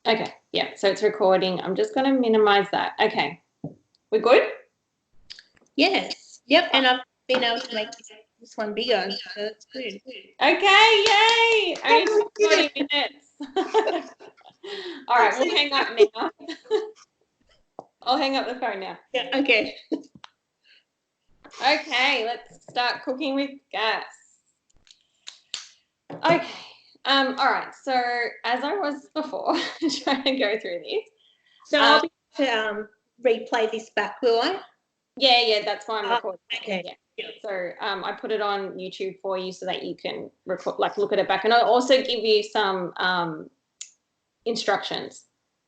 Okay, yeah, so it's recording. I'm just going to minimize that. Okay, we're good? Yes. Yep. And I've been able to make this one bigger, so that's good. Okay, yay! Only 40 minutes. All right, we'll hang up now. I'll hang up the phone now. Yeah, okay. Okay, let's start cooking with gas. Okay, all right, so as I was before, trying to go through this. So I'll be able to replay this back, will I? Yeah, that's why I'm recording. Okay. Yeah. So I put it on YouTube for you so that you can record, like look at it back, and I'll also give you some instructions.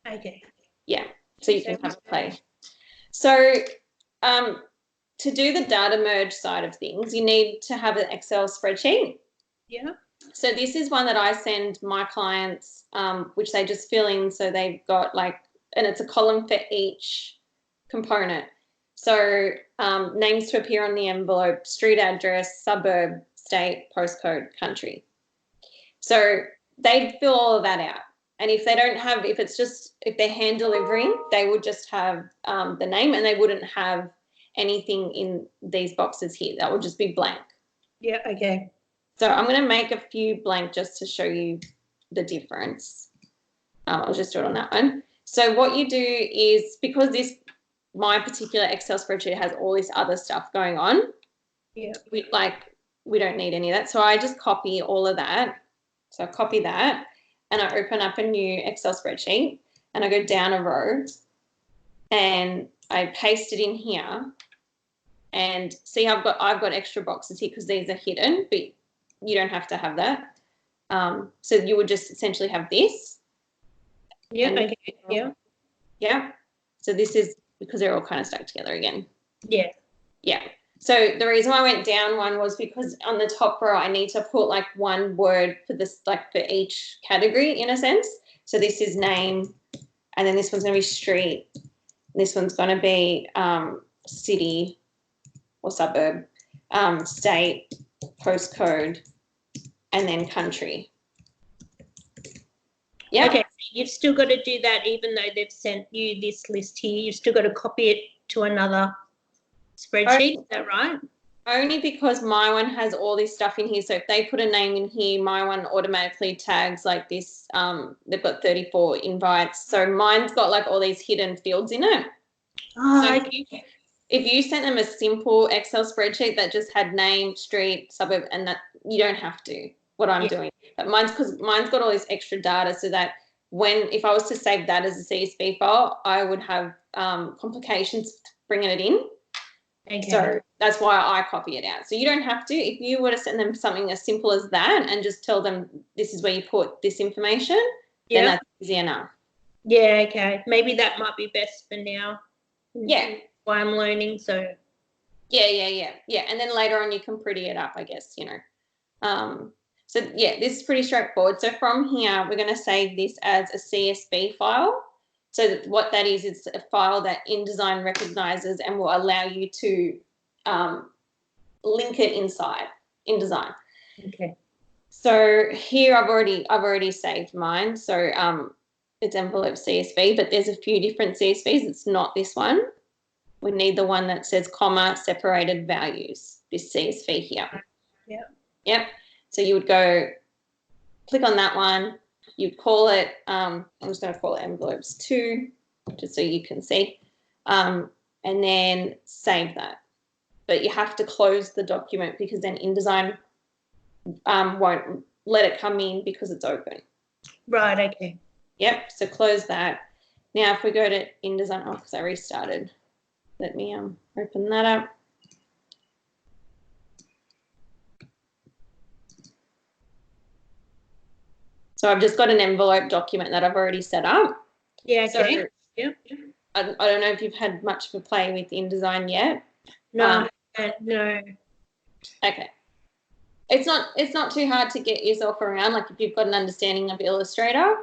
Okay. Yeah, so you can have a play. So to do the data merge side of things, you need to have an Excel spreadsheet. Yeah. So this is one that I send my clients, which they just fill in. So they've got and it's a column for each component. So names to appear on the envelope, street address, suburb, state, postcode, country. So they fill all of that out. And if they don't have, if they're hand delivering, they would just have the name, and they wouldn't have anything in these boxes here. That would just be blank. Yeah, okay. So I'm going to make a few blank just to show you the difference. I'll just do it on that one. So what you do is, because my particular Excel spreadsheet has all this other stuff going on, yeah, we don't need any of that. So I just copy all of that. So I copy that, and I open up a new Excel spreadsheet, and I go down a row, and I paste it in here. And see, I've got extra boxes here because these are hidden, but you don't have to have that. So you would just essentially have this. Yeah, okay. Yeah. Yeah. So this is because they're all kind of stuck together again. Yeah. Yeah. So the reason why I went down one was because on the top row I need to put one word for this, for each category in a sense. So this is name, and then this one's going to be street. This one's going to be city or suburb, state, postcode, and then country. Yeah. Okay, you've still got to do that even though they've sent you this list here. You've still got to copy it to another spreadsheet. Is that right? Only because my one has all this stuff in here. So if they put a name in here, my one automatically tags like this. They've got 34 invites. So mine's got all these hidden fields in it. Oh, so okay. If you sent them a simple Excel spreadsheet that just had name, street, suburb, and that, you don't have to, what I'm doing. But mine's got all this extra data, so that if I was to save that as a CSV file, I would have complications bringing it in. Okay. So that's why I copy it out. So you don't have to. If you were to send them something as simple as that and just tell them this is where you put this information, then that's easy enough. Yeah, okay. Maybe that might be best for now. Yeah. Why I'm learning, so. Yeah. And then later on you can pretty it up, I guess, So yeah, this is pretty straightforward. So from here, we're going to save this as a CSV file. So what that is, it's a file that InDesign recognizes and will allow you to link it inside InDesign. Okay. So here I've already saved mine. So it's envelope CSV, but there's a few different CSVs. It's not this one. We need the one that says comma separated values, this CSV here. Yeah. Yep. So you would go click on that one. You'd call it, I'm just going to call it envelopes 2, just so you can see, and then save that. But you have to close the document because then InDesign won't let it come in because it's open. Right, okay. Yep, so close that. Now if we go to InDesign, because I restarted. Let me open that up. So I've just got an envelope document that I've already set up. Yeah, okay. So, yep. I don't know if you've had much of a play with InDesign yet. No, no. Okay. It's not too hard to get yourself around, if you've got an understanding of Illustrator.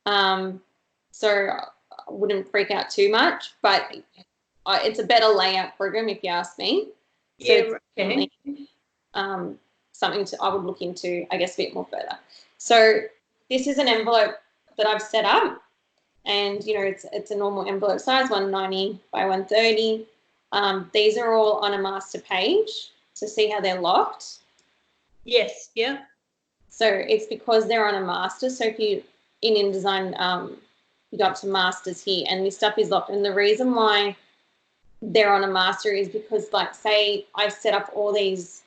So I wouldn't freak out too much, but it's a better layout program if you ask me. So Yeah, okay. Something I would look into, I guess, a bit more further. So this is an envelope that I've set up, and it's a normal envelope size, 190 by 130. These are all on a master page to see how they're locked. Yes. Yeah. So it's because they're on a master. So if you in InDesign, you go up to masters here, and this stuff is locked. And the reason why they're on a master is because, like, say I've set up all these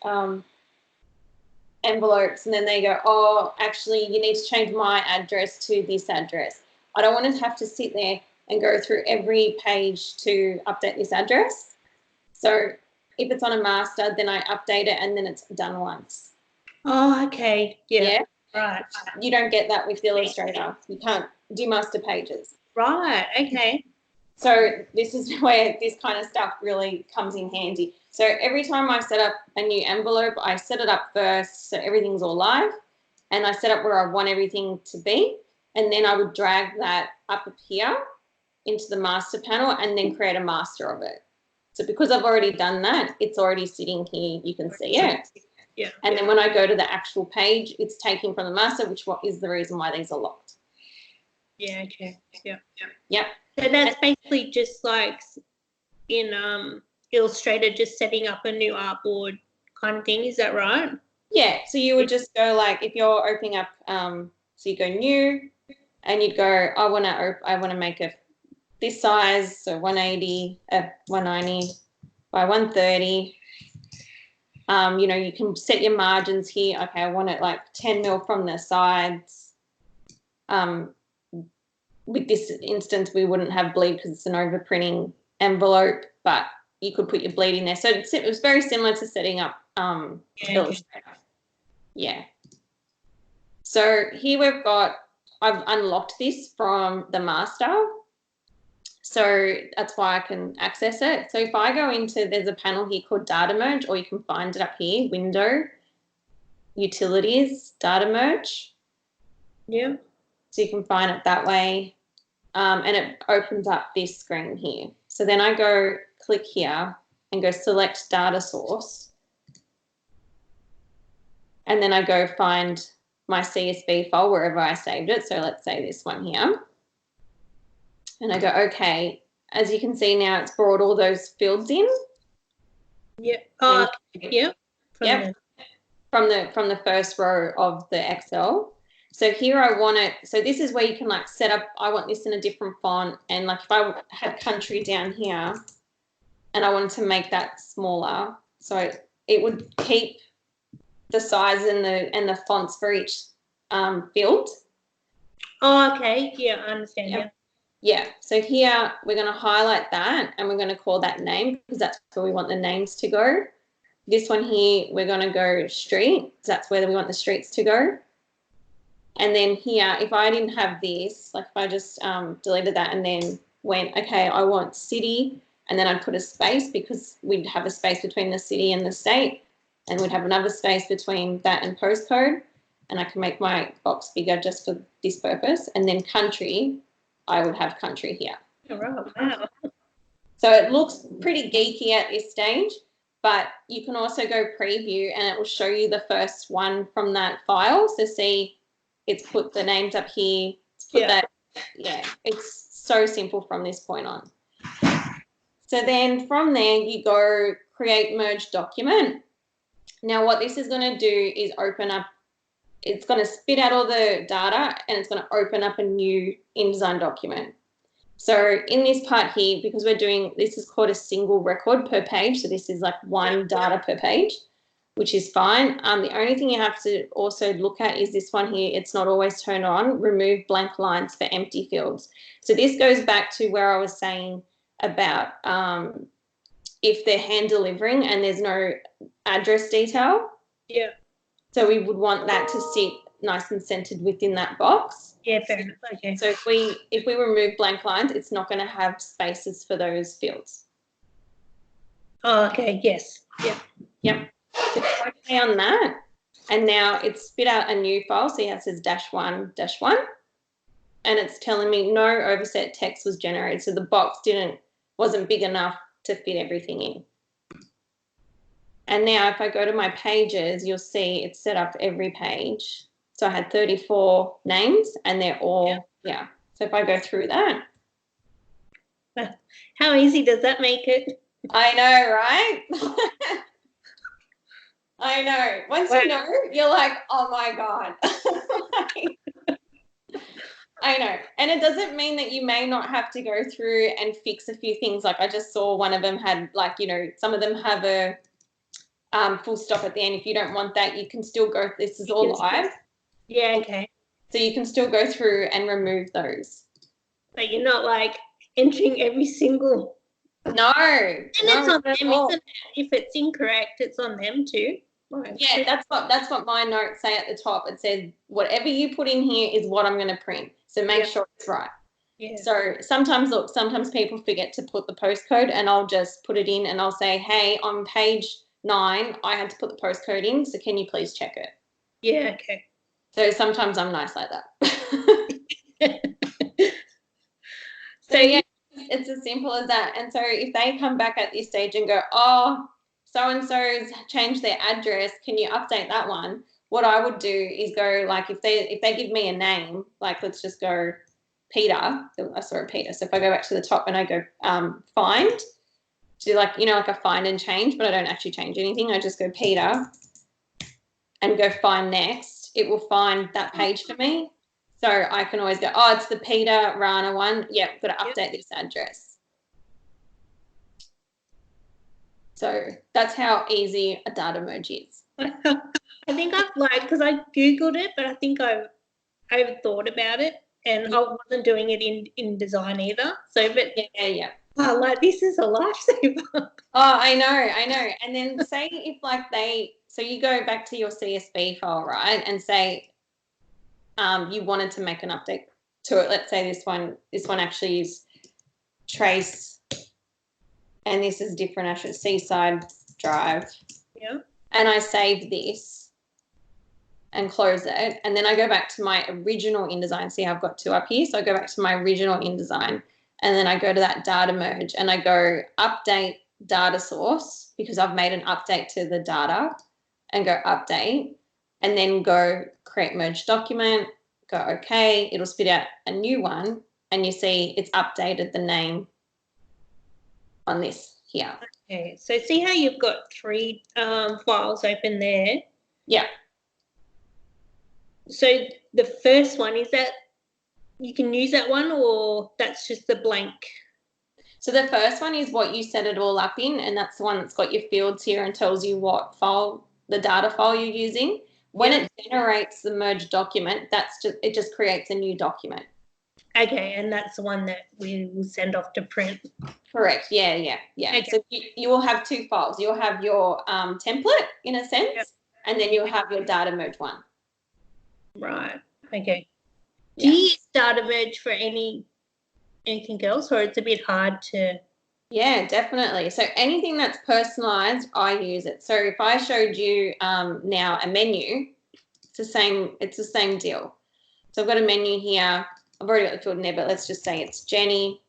envelopes, and then they go, oh, actually, you need to change my address to this address. I don't want to have to sit there and go through every page to update this address. So if it's on a master, then I update it, and then it's done once. Oh, okay. Yeah. Right. You don't get that with Illustrator. You can't do master pages. Right. Okay. So this is where this kind of stuff really comes in handy. So every time I set up a new envelope, I set it up first so everything's all live, and I set up where I want everything to be, and then I would drag that up here into the master panel and then create a master of it. So because I've already done that, it's already sitting here. You can see it. Yeah. And then when I go to the actual page, it's taken from the master, which is the reason why these are locked. Yeah. Okay. Yeah. Yep. So that's basically just like in Illustrator, just setting up a new artboard kind of thing. Is that right? Yeah. So you would just go, like, if you're opening up, so you go new, and you'd go, I want to make this size, so 190 by 130. You can set your margins here. Okay, I want it like 10 mil from the sides. With this instance, we wouldn't have bleed because it's an overprinting envelope, but you could put your bleed in there. So it was very similar to setting up Illustrator. Yeah. So here I've unlocked this from the master. So that's why I can access it. So if I go there's a panel here called Data Merge, or you can find it up here, Window, Utilities, Data Merge. Yeah. So you can find it that way. And it opens up this screen here. So then I go click here and go select data source. And then I go find my CSV file wherever I saved it. So let's say this one here. And I go, okay, as you can see now, it's brought all those fields in. Yeah. Oh, yeah. From the first row of the Excel. So here I want it. So this is where you can like set up, I want this in a different font. And like if I had country down here and I wanted to make that smaller, so it would keep the size and the fonts for each field. Oh, okay. Yeah, I understand. Yep. Yeah, so here we're going to highlight that, and we're going to call that name because that's where we want the names to go. This one here, we're going to go street, because that's where we want the streets to go. And then here, if I didn't have this, like if I just deleted that and then went, okay, I want city, and then I'd put a space because we'd have a space between the city and the state, and we'd have another space between that and postcode, and I can make my box bigger just for this purpose. And then country, I would have country here. Oh, wow. So it looks pretty geeky at this stage, but you can also go preview and it will show you the first one from that file. So see, it's put the names up here. It's put that. Yeah, it's so simple from this point on. So then from there, you go create merge document. Now what this is going to do is open up, it's going to spit out all the data and it's going to open up a new InDesign document. So in this part here, because this is called a single record per page. So this is like one data per page, which is fine. The only thing you have to also look at is this one here. It's not always turned on. Remove blank lines for empty fields. So this goes back to where I was saying about if they're hand delivering and there's no address detail. Yeah. So we would want that to sit nice and centered within that box. Yeah, fair enough. Okay. So if we remove blank lines, it's not going to have spaces for those fields. Oh, okay. Yes. Yeah. Yep. So okay on that, and now it's spit out a new file. See how it says -1, and it's telling me no overset text was generated. So the box wasn't big enough to fit everything in. And now if I go to my pages, you'll see it's set up every page. So I had 34 names and they're all Yeah. So if I go through that. How easy does that make it? I know, right? I know. Once you know, you're like, oh my God. I know. And it doesn't mean that you may not have to go through and fix a few things. Like I just saw one of them had like, some of them have a full stop at the end. If you don't want that, you can still go, this is all live. Yeah, okay. So you can still go through and remove those. But you're not like entering every single. No. And it's on them, isn't it? If it's incorrect, it's on them too. Yeah, that's what my notes say at the top. It says whatever you put in here is what I'm going to print. So make sure it's right. Yeah. So sometimes people forget to put the postcode, and I'll just put it in and I'll say, hey, on page 9, I had to put the postcode in. So can you please check it? Yeah, okay. So sometimes I'm nice like that. So yeah, it's as simple as that. And so if they come back at this stage and go, oh, so-and-so's changed their address, can you update that one? What I would do is go, like, if they give me a name, like, let's just go Peter. I saw Peter. So if I go back to the top and I go find, do like a find and change, but I don't actually change anything. I just go Peter and go find next. It will find that page for me. So I can always go, oh, it's the Peter Rana one. Yep, got to update this address. So that's how easy a data merge is. I think because I Googled it, but I think I overthought about it, and I wasn't doing it in InDesign either. So, but yeah. This is a lifesaver. Oh, I know. And then say if so you go back to your CSV file, right, and say you wanted to make an update to it. Let's say this one actually is Trace. And this is different. I should Seaside Drive. Yeah. And I save this and close it. And then I go back to my original InDesign. See, I've got 2 up here. So I go back to my original InDesign. And then I go to that data merge and I go update data source because I've made an update to the data and go update. And then go create merge document. Go OK. It'll spit out a new one. And you see it's updated the name on this here. Okay, so see how you've got 3 files open there? Yeah. So the first one, is that you can use that one, or that's just the blank? So the first one is what you set it all up in, and that's the one that's got your fields here and tells you what file, the data file you're using. When it generates the merge document, it just creates a new document. Okay, and that's the one that we will send off to print. Correct. Yeah. Okay. So you will have 2 files. You'll have your template in a sense, and then you'll have your data merge one. Right. Okay. Do you use data merge for anything else, or it's a bit hard to? Yeah, definitely. So anything that's personalized, I use it. So if I showed you now a menu, it's the same deal. So I've got a menu here. I've already got the field in there, but let's just say it's Jenny.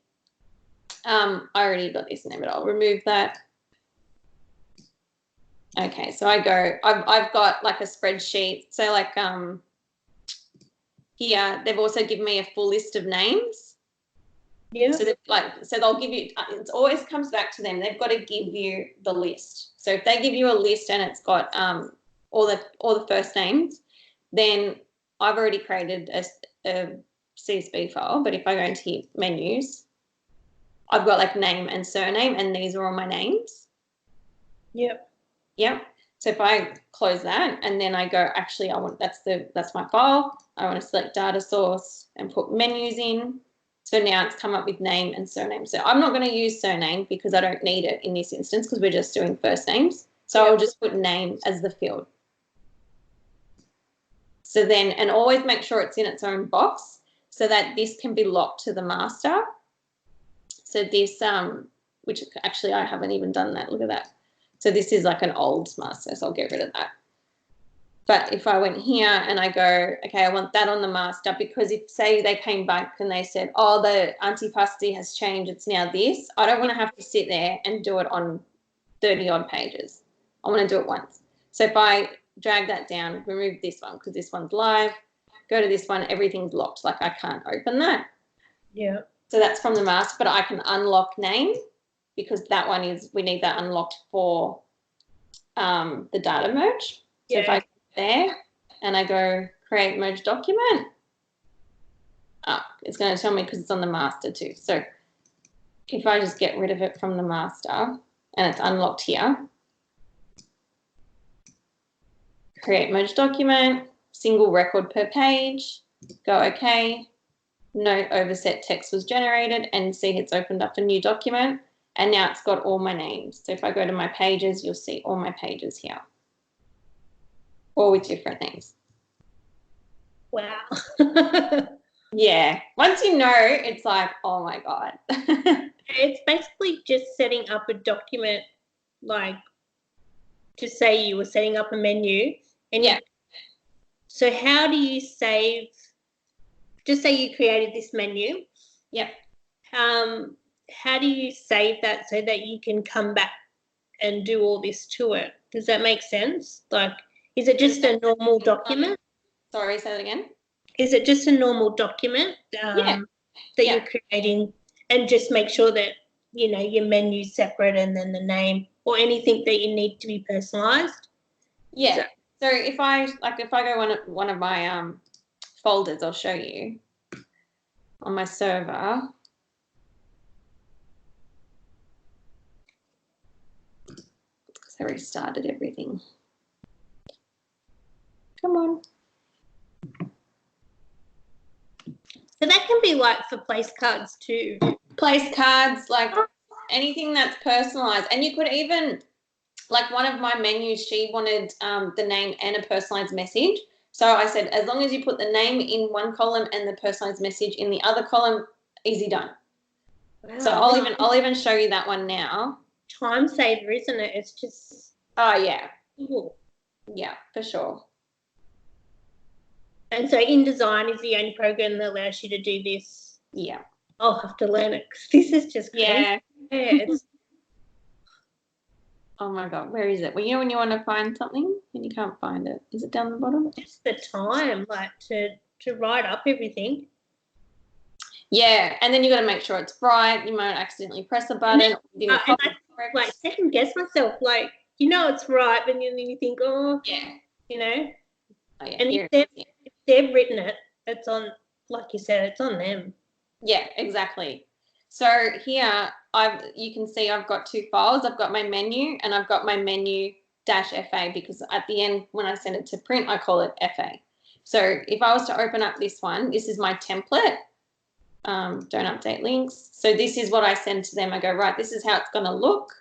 I already got this in there, but I'll remove that. Okay, so I've got like a spreadsheet. So like here, they've also given me a full list of names. Yeah. So they'll give you, it always comes back to them. They've got to give you the list. So if they give you a list and it's got all the first names, then I've already created a CSV file. But if I go into menus, I've got like name and surname, and these are all my names. Yep. So if I close that and then I go, actually, that's my file. I want to select data source and put menus in. So now it's come up with name and surname. So I'm not going to use surname because I don't need it in this instance because we're just doing first names. So I'll just put name as the field. So then, and always make sure it's in its own box so that this can be locked to the master. So this, which actually I haven't even done that. Look at that. So this is like an old master, so I'll get rid of that. But if I went here and I go, okay, I want that on the master, because if, say, they came back and they said, oh, the antipasti has changed, it's now this, I don't want to have to sit there and do it on 30-odd pages. I want to do it once. So if I drag that down, remove this one because this one's live, go to this one, everything's locked. Like I can't open that. Yeah. So that's from the master, but I can unlock name because that one is, we need that unlocked for the data merge. So if I go there and I go create merge document, it's going to tell me because it's on the master too. So if I just get rid of it from the master and it's unlocked here, create merge document, single record per page, go okay. No overset text was generated, and see it's opened up a new document, and now it's got all my names. So if I go to my pages, you'll see all my pages here, all with different names. Wow. Yeah, once you know, it's like, oh my God. It's basically just setting up a document, like, to say you were setting up a menu. And yeah. So how do you save, just say you created this menu. Yep. How do you save that so that you can come back and do all this to it? Does that make sense? Like, is it just a normal document? Sorry, say that again. Is it just a normal document that you're creating, and just make sure that, you know, your menu's separate and then the name or anything that you need to be personalized? Yeah. So if I go one of my folders, I'll show you on my server. Because I restarted everything. Come on. So that can be like for place cards too. Place cards, like anything that's personalized. And you could even, like one of my menus, she wanted the name and a personalized message. So I said, as long as you put the name in one column and the personalized message in the other column, easy done. Wow. So I'll even show you that one now. Time saver, isn't it? It's just. Oh yeah. Cool. Yeah, for sure. And so InDesign is the only program that allows you to do this. Yeah. I'll have to learn it because this is just crazy. Yeah. It's. Oh my God, where is it? Well, you know when you want to find something and you can't find it. Is it down the bottom? Just the time, like to write up everything. Yeah, and then you got to make sure it's right. You might accidentally press a button. And I like second guess myself, like, you know it's right, but then you think, oh, yeah, you know. Oh, yeah, and if they've written it, it's on, like you said, it's on them. Yeah, exactly. So here you can see I've got two files. I've got my menu and I've got my menu-FA because at the end when I send it to print, I call it FA. So if I was to open up this one, this is my template. Don't update links. So this is what I send to them. I go, right, this is how it's going to look.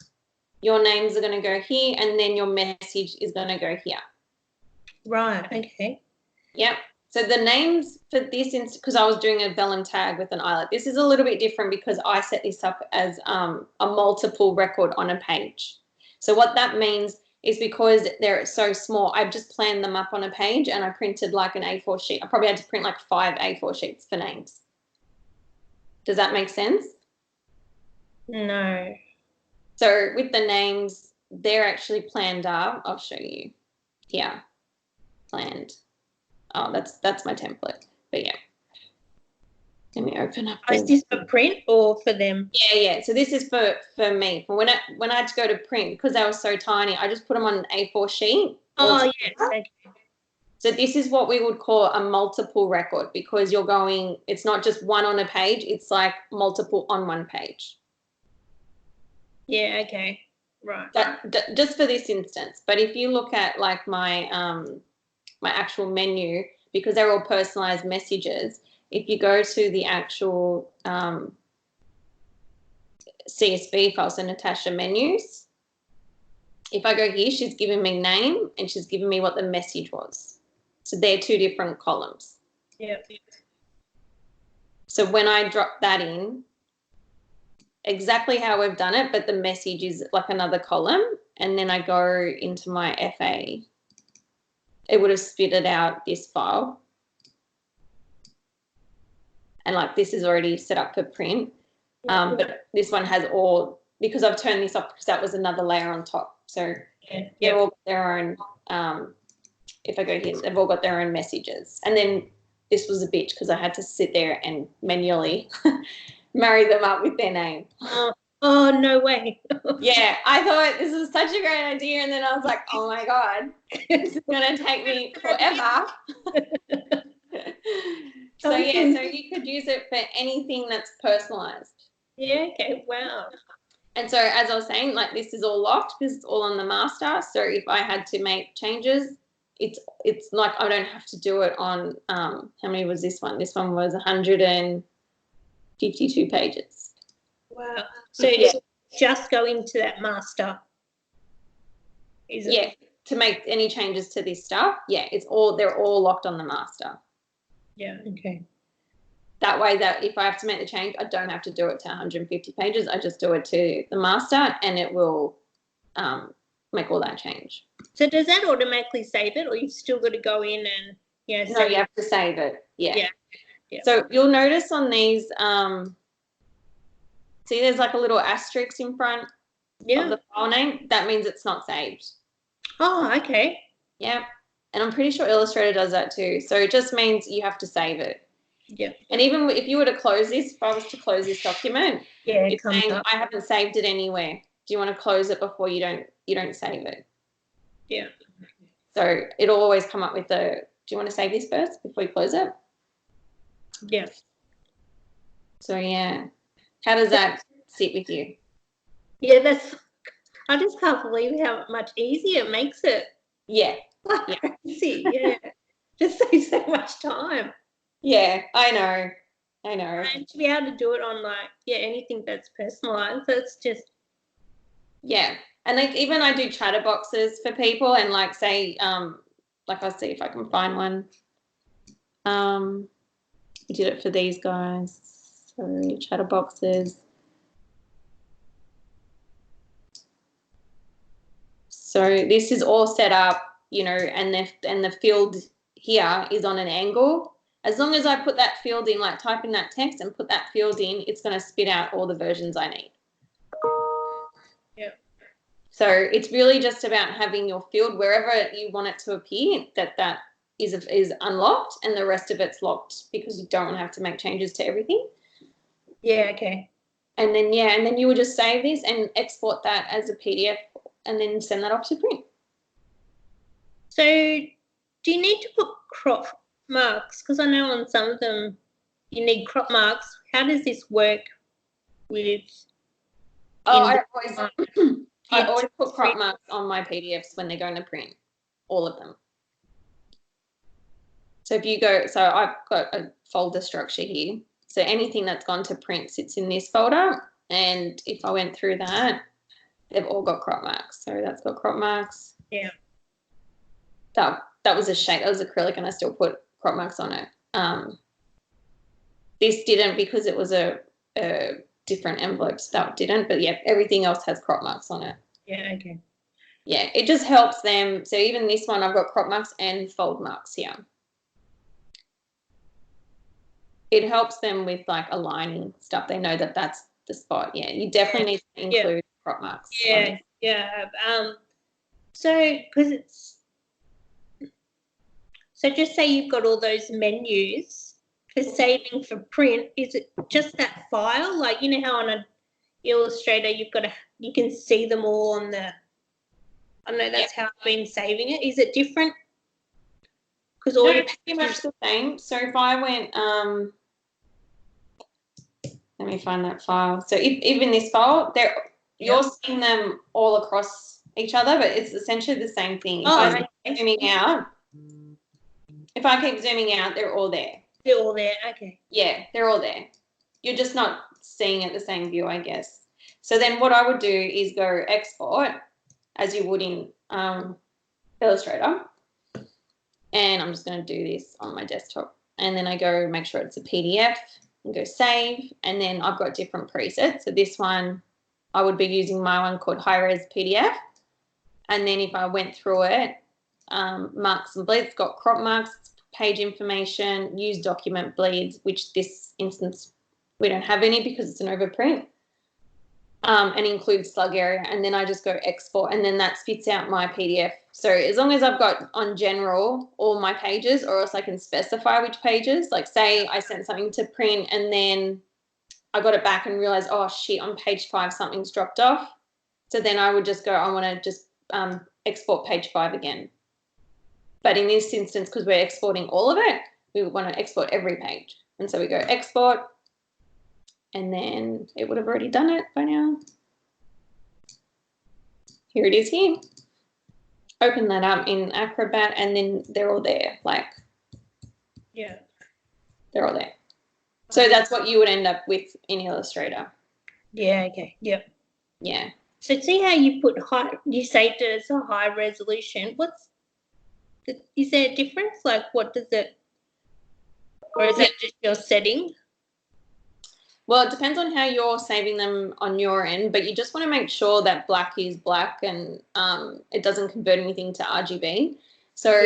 Your names are going to go here and then your message is going to go here. Right, okay. Yep. So the names for this, because I was doing a vellum tag with an eyelet, this is a little bit different because I set this up as a multiple record on a page. So what that means is because they're so small, I've just planned them up on a page and I printed like an A4 sheet. I probably had to print like 5 A4 sheets for names. Does that make sense? No. So with the names, they're actually planned up. I'll show you. Yeah, planned. Oh, that's my template. But yeah. Let me open up. Is this for print or for them? Yeah. So this is for me. When I had to go to print, because they were so tiny, I just put them on an A4 sheet. Oh, yes. Okay. So this is what we would call a multiple record because you're going, it's not just one on a page, it's like multiple on one page. Yeah, okay. Right. Just for this instance. But if you look at like my my actual menu, because they're all personalized messages, if you go to the actual CSV file, so Natasha menus, if I go here, she's given me name and she's given me what the message was. So they're two different columns. Yep. So when I drop that in, exactly how we've done it, but the message is like another column, and then I go into my FA, it would have spitted out this file. And like this is already set up for print. But this one has all, because I've turned this off because that was another layer on top. So they're all their own, if I go here, they've all got their own messages. And then this was a bitch because I had to sit there and manually marry them up with their name. Oh, no way. Yeah, I thought this was such a great idea, and then I was like, oh my God, this is going to take me forever. So you could use it for anything that's personalized. Yeah, okay, wow. And so as I was saying, like this is all locked because it's all on the master. So if I had to make changes, it's like I don't have to do it on, how many was this one? This one was 152 pages. Wow. So yeah. It's just go into that master. Is it? Yeah, to make any changes to this stuff. Yeah, they're all locked on the master. Yeah, okay. That way that if I have to make the change, I don't have to do it to 150 pages. I just do it to the master and it will make all that change. So does that automatically save it, or you've still got to go in and, you know, no, you have to save it. Yeah. Yeah. So you'll notice on these, see there's like a little asterisk in front of the file name. That means it's not saved. Oh, okay. Yeah. And I'm pretty sure Illustrator does that too. So it just means you have to save it. Yeah. And even if you were to close this, if I was to close this document, it comes saying up. I haven't saved it anywhere. Do you want to close it before you don't save it? Yeah. So it'll always come up with do you want to save this first before you close it? Yeah. So yeah. How does that sit with you? Yeah, I just can't believe how much easier it makes it. Yeah. Crazy. Yeah. Just saves so much time. Yeah, I know. And to be able to do it on anything that's personalized, that's just. Yeah. And like even I do chatter boxes for people and like say, like I'll see if I can find one. I did it for these guys. So chatter boxes. So this is all set up, you know, and the field here is on an angle. As long as I put that field in, like type in that text and put that field in, it's going to spit out all the versions I need. Yeah. So it's really just about having your field wherever you want it to appear, that is unlocked, and the rest of it's locked because you don't have to make changes to everything. Yeah, okay. And then you would just save this and export that as a PDF and then send that off to print. So do you need to put crop marks? Because I know on some of them you need crop marks. How does this work with? I always put crop marks on my PDFs when they're going to print, all of them. So if you go, so I've got a folder structure here. So anything that's gone to print sits in this folder. And if I went through that, they've all got crop marks. So that's got crop marks. Yeah. That was a shame. That was acrylic and I still put crop marks on it. This didn't because it was a different envelope, so that didn't. But yeah, everything else has crop marks on it. Yeah, okay. Yeah, it just helps them. So even this one, I've got crop marks and fold marks here. It helps them with like aligning stuff. They know that that's the spot. Yeah, you definitely need to include crop marks. Yeah, so because so just say you've got all those menus for saving for print. Is it just that file? Like, you know how on an Illustrator you can see them all on the. I know that's how I've been saving it. Is it different? Because all it's pretty much the same. So if I went, let me find that file. So even this file, you're seeing them all across each other, but it's essentially the same thing. If I keep zooming out, they're all there. They're all there. Okay. Yeah, they're all there. You're just not seeing it the same view, I guess. So then what I would do is go export as you would in Illustrator. And I'm just going to do this on my desktop. And then I go make sure it's a PDF and go save. And then I've got different presets. So this one, I would be using my one called High Res PDF. And then if I went through it, marks and bleeds, got crop marks, page information, use document bleeds, which this instance we don't have any because it's an overprint. and include slug area, and then I just go export, and then that spits out my PDF. So as long as I've got on general all my pages, or else I can specify which pages, like say I sent something to print and then I got it back and realized, oh shit, on page 5 something's dropped off. So then I would just go, I want to just export page 5 again. But in this instance, because we're exporting all of it, we want to export every page. And so we go export, and then it would have already done it by now. Here it is here. Open that up in Acrobat, and then they're all there. Like, Yeah. they're all there. So that's what you would end up with in Illustrator. Yeah, okay. Yeah. Yeah. So see how you put high, you saved it as a high resolution. Is there a difference? Like what does it, or is that just your setting? Well, it depends on how you're saving them on your end, but you just want to make sure that black is black and it doesn't convert anything to RGB. So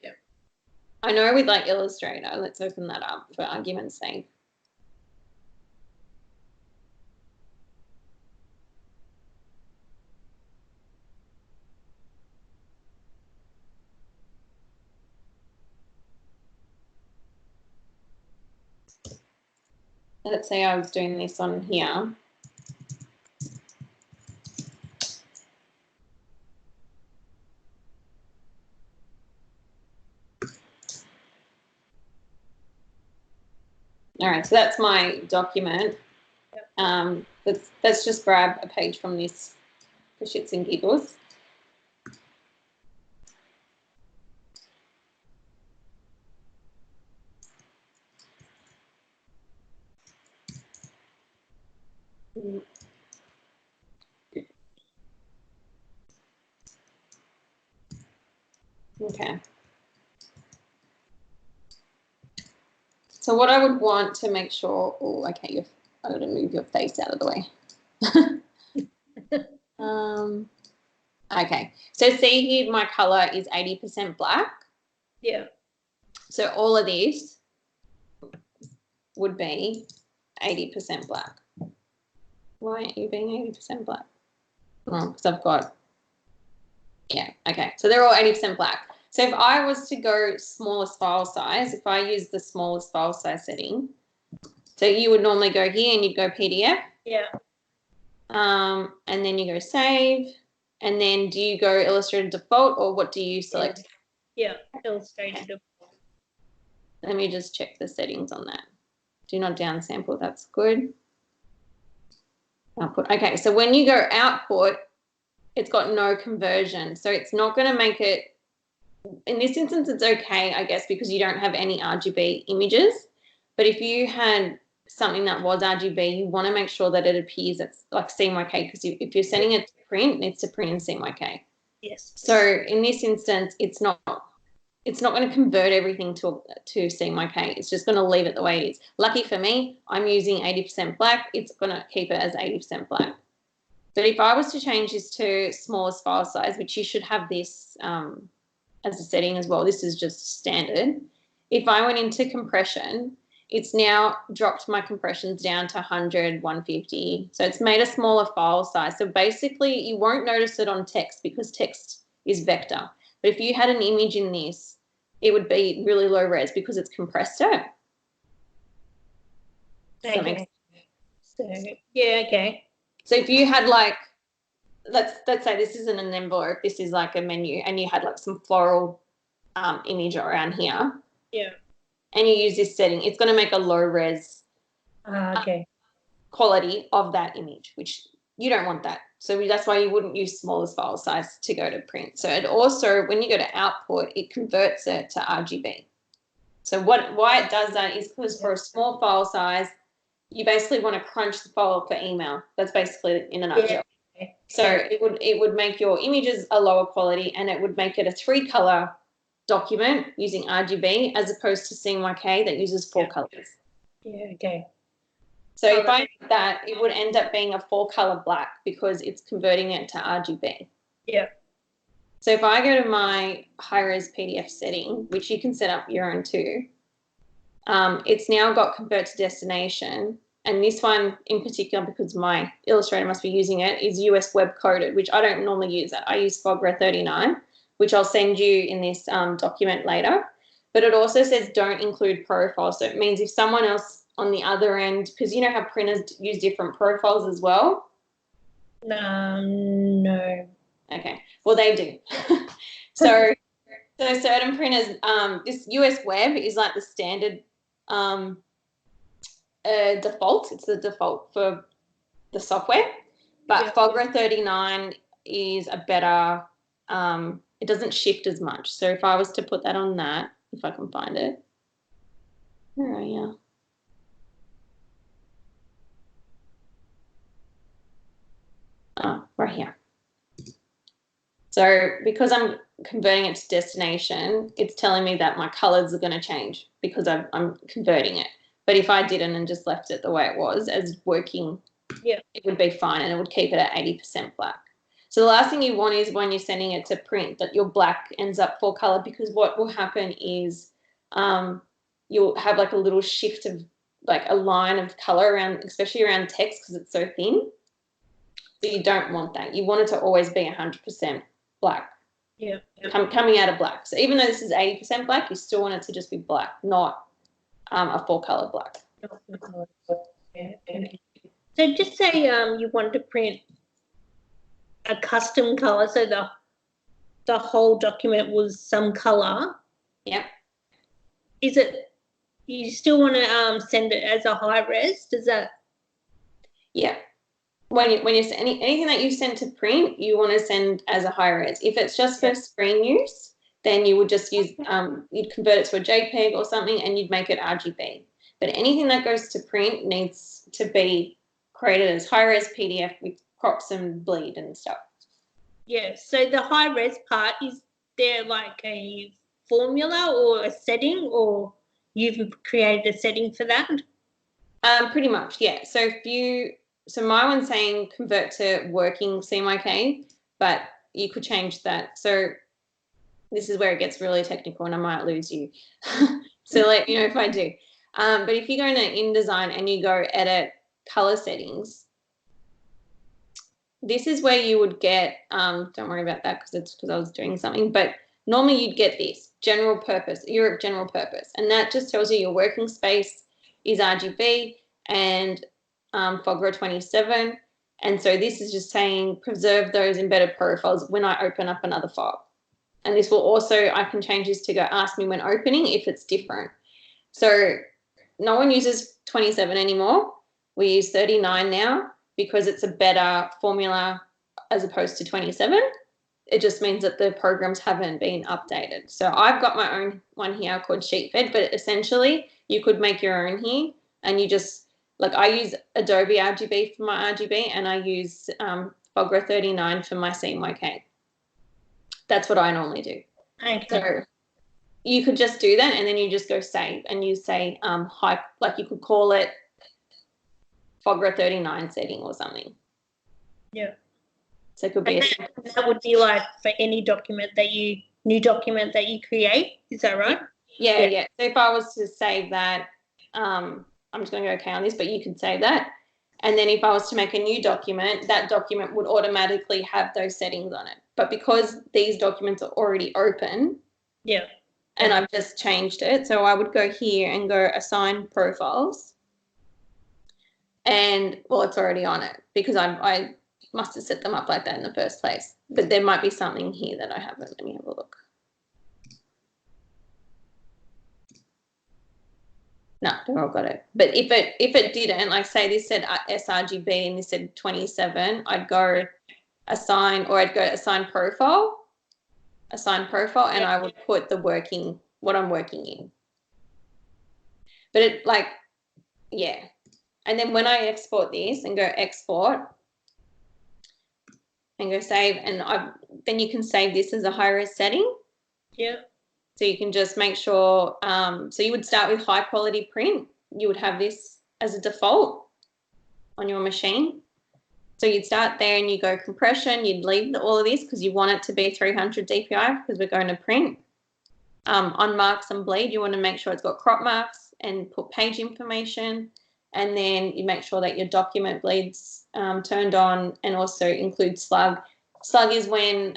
Yeah. I know with like Illustrator, let's open that up for argument's sake. Let's say I was doing this on here. All right, so that's my document. Let's just grab a page from this for shits and giggles. Okay. So what I would want to make sure, oh, okay, I'm going to move your face out of the way. Okay, so see here, my color is 80% black. Yeah. So all of this would be 80% black. Why aren't you being 80% black? Oh, because I've got, yeah, okay. So they're all 80% black. So if I was to go smallest file size, if I use the smallest file size setting, so you would normally go here and you'd go PDF. Yeah. And then you go save. And then do you go Illustrator default, or what do you select? Yeah, Illustrator default. Let me just check the settings on that. Do not downsample, that's good. Output. Okay, so when you go output, it's got no conversion. So it's not going to make it, in this instance, it's okay, I guess, because you don't have any RGB images. But if you had something that was RGB, you want to make sure that it appears as like CMYK, because if you're sending it to print, it needs to print in CMYK. Yes. So in this instance, it's not going to convert everything to CMYK. It's just going to leave it the way it is. Lucky for me, I'm using 80% black. It's going to keep it as 80% black. But if I was to change this to smallest file size, which you should have this as a setting as well, this is just standard. If I went into compression, it's now dropped my compressions down to 100, 150. So it's made a smaller file size. So basically you won't notice it on text because text is vector. But if you had an image in this, it would be really low res because it's compressed it. Okay. So, yeah, okay. So if you had like, let's say this isn't an envelope, this is like a menu, and you had like some floral image around here. Yeah. And you use this setting, it's going to make a low res quality of that image, which you don't want that. So that's why you wouldn't use smallest file size to go to print. So it also, when you go to output, it converts it to RGB. So why it does that is because for a small file size, you basically want to crunch the file for email. That's basically in a nutshell. Yeah. So it would make your images a lower quality, and it would make it a 3-color document using RGB as opposed to CMYK that uses 4 colors. Yeah, okay. So if I did that, it would end up being a 4-color black because it's converting it to RGB. Yeah. So if I go to my high-res PDF setting, which you can set up your own too, it's now got convert to destination. and this one in particular, because my illustrator must be using it, is US web coded, which I don't normally use that. I use FOGRA 39, which I'll send you in this document later. But it also says don't include profiles. So it means if someone else on the other end, because you know how printers use different profiles as well? No. Okay, well, they do. So certain printers, this US web is like the standard default. It's the default for the software. But FOGRA 39 is a better, it doesn't shift as much. So if I was to put that on that, if I can find it. Where are you? Oh, right here. So because I'm converting it to destination, it's telling me that my colors are going to change because I'm converting it. But if I didn't and just left it the way it was as working, it would be fine, and it would keep it at 80% black. So the last thing you want is when you're sending it to print that your black ends up full color, because what will happen is you'll have like a little shift of like a line of color around, especially around text because it's so thin. So you don't want that. You want it to always be 100% black. Yeah. Coming out of black. So even though this is 80% black, you still want it to just be black, not a full color black. So just say you want to print a custom color, so the whole document was some color. Yeah. Is it you still want to send it as a high res? Does that? Yeah. When you anything that you send to print, you want to send as a high res. If it's just for screen use, then you would just use you'd convert it to a JPEG or something, and you'd make it RGB. But anything that goes to print needs to be created as high res PDF with crops and bleed and stuff. Yeah. So the high res part, is there like a formula or a setting, or you've created a setting for that? Pretty much, yeah. So my one's saying convert to working CMYK, but you could change that. So this is where it gets really technical and I might lose you. So let me know if I do. But if you go into InDesign and you go edit color settings, this is where you would get, don't worry about that because I was doing something, but normally you'd get this, general purpose, Europe general purpose. And that just tells you your working space is RGB and FOGRA 27. And so this is just saying preserve those embedded profiles when I open up another file. And this will also, I can change this to go ask me when opening if it's different. So no one uses 27 anymore. We use 39 now because it's a better formula as opposed to 27. It just means that the programs haven't been updated. So I've got my own one here called SheetFed, but essentially you could make your own here, and you just, like I use Adobe RGB for my RGB, and I use FOGRA 39 for my CMYK. That's what I normally do. Okay. So you could just do that, and then you just go save, and you say like you could call it FOGRA 39 setting or something. Yeah. So it could be that would be like for any document new document that you create. Is that right? Yeah. So if I was to save that, I'm just going to go okay on this, but you could save that. And then if I was to make a new document, that document would automatically have those settings on it. But because these documents are already open, and I've just changed it, so I would go here and go assign profiles. And, well, it's already on it because I must have set them up like that in the first place. But there might be something here that I haven't. Let me have a look. No, they've all got it. But if it didn't, like say this said sRGB and this said 27, I'd go assign, or I'd go assign profile, and I would put what I'm working in. But it like, yeah. And then when I export this and go export and go save, and then you can save this as a high-res setting. Yeah. So you can just make sure, so you would start with high quality print. You would have this as a default on your machine. So you'd start there and you go compression, you'd leave all of this because you want it to be 300 DPI because we're going to print. On marks and bleed, you want to make sure it's got crop marks and put page information. and then you make sure that your document bleed's turned on, and also include slug. Slug is when,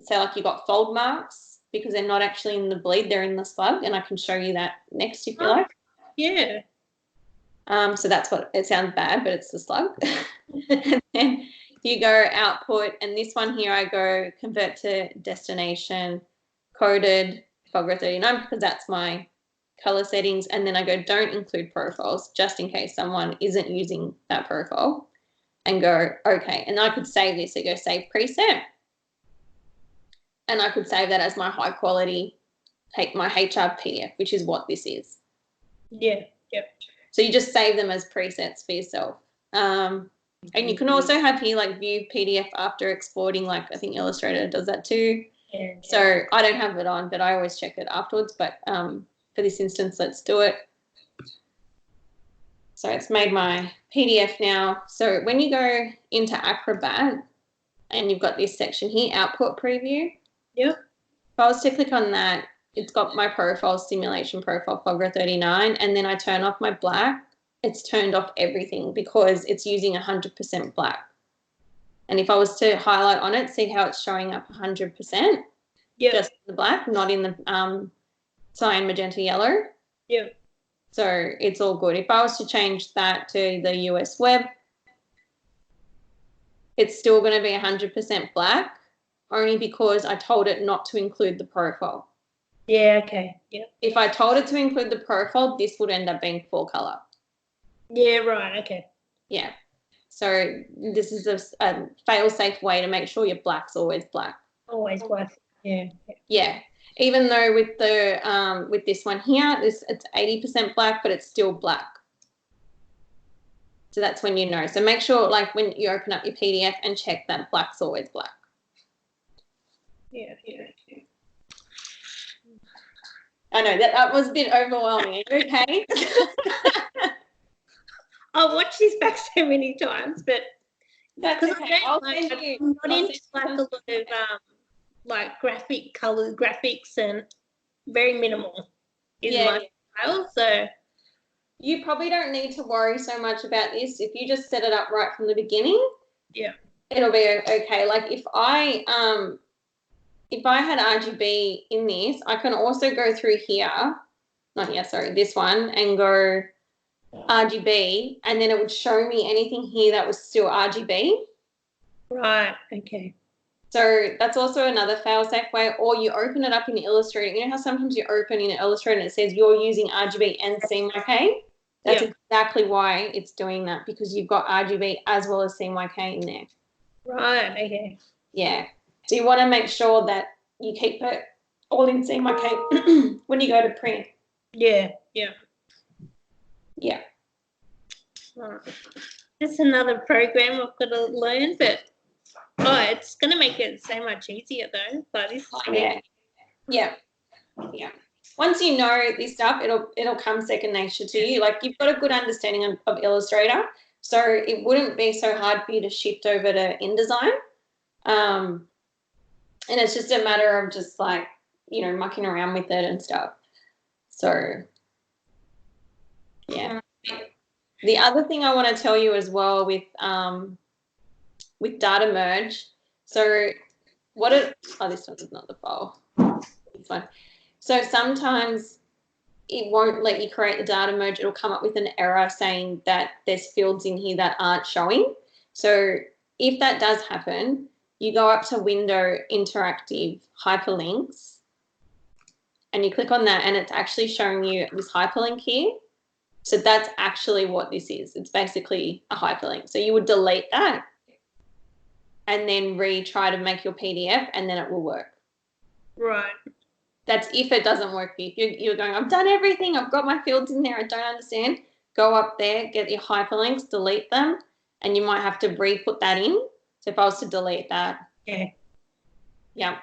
say, like you got fold marks because they're not actually in the bleed, they're in the slug, and I can show you that next if you like. Yeah. So that's what it sounds bad, but it's the slug. And then you go output, and this one here I go convert to destination, coded Fogger 39 because that's my color settings, and then I go don't include profiles just in case someone isn't using that profile, and go okay. And I could save this. So go save preset, and I could save that as my high quality, my HR PDF, which is what this is. Yeah. Yep. So you just save them as presets for yourself. And you can also have here like view PDF after exporting, like I think Illustrator does that too. Yeah. So I don't have it on, but I always check it afterwards. But for this instance, let's do it. So it's made my PDF now. So when you go into Acrobat and you've got this section here, output preview. Yep. If I was to click on that, it's got my profile, simulation profile, Fogger 39, and then I turn off my black. It's turned off everything because it's using 100% black. And if I was to highlight on it, see how it's showing up 100%? Yep. Just the black, not in the cyan, magenta, yellow. Yep. So it's all good. If I was to change that to the US web, it's still going to be 100% black, only because I told it not to include the profile. Yeah, okay. Yep. If I told it to include the profile, this would end up being full color. Yeah, right, okay. Yeah. So this is a fail-safe way to make sure your black's always black. Always black. Yeah. Yeah. Even though with the with this one here, it's 80% black, but it's still black. So that's when you know. So make sure, like, when you open up your PDF and check that black's always black. Yeah. I know that was a bit overwhelming. Are you okay? I'll watch this back so many times, but That's okay. I'm not into like a lot of like graphic color graphics, and very minimal is my style. So you probably don't need to worry so much about this if you just set it up right from the beginning. Yeah, it'll be okay. Like if I had RGB in this, I can also go through here, not here, sorry, this one, and go RGB, and then it would show me anything here that was still RGB. Right, okay. So that's also another fail-safe way, or you open it up in Illustrator. You know how sometimes you open in Illustrator and it says you're using RGB and CMYK? That's exactly why it's doing that, because you've got RGB as well as CMYK in there. Right, okay. Yeah. So you want to make sure that you keep it all in CMYK when you go to print. Yeah. Right. That's another program I've got to learn, but it's going to make it so much easier though. But this is yeah. Once you know this stuff, it'll come second nature to you. Like you've got a good understanding of Illustrator, so it wouldn't be so hard for you to shift over to InDesign. And it's just a matter of just like, mucking around with it and stuff. So, yeah. The other thing I want to tell you as well with data merge. So this one is not the file. This one. So sometimes it won't let you create the data merge. It'll come up with an error saying that there's fields in here that aren't showing. So if that does happen, you go up to Window Interactive Hyperlinks and you click on that, and it's actually showing you this hyperlink here. So that's actually what this is. It's basically a hyperlink. So you would delete that and then retry to make your PDF, and then it will work. Right. That's if it doesn't work for you. If you're going, I've done everything. I've got my fields in there. I don't understand. Go up there, get your hyperlinks, delete them, and you might have to re-put that in. So if I was to delete that. Yeah.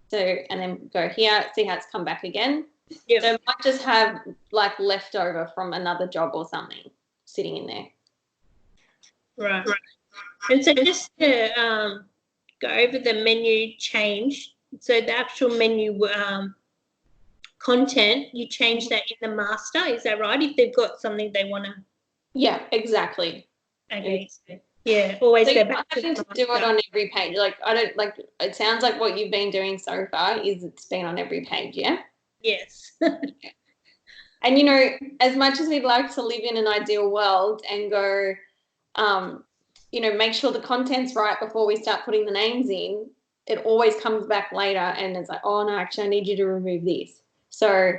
So, and then go here, see how it's come back again. Yep. So it might just have like leftover from another job or something sitting in there. Right. And so just to go over the menu change, so the actual menu content, you change that in the master. Is that right? If they've got something they want to. Yeah, exactly. Okay. Yeah, always So go you're back not to having the to do it master. on every page. Like, I don't like, it sounds like what you've been doing so far is it's been on every page, yeah? Yes. And, you know, as much as we'd like to live in an ideal world and go, you know, make sure the content's right before we start putting the names in, it always comes back later and it's like, oh, no, actually, I need you to remove this. So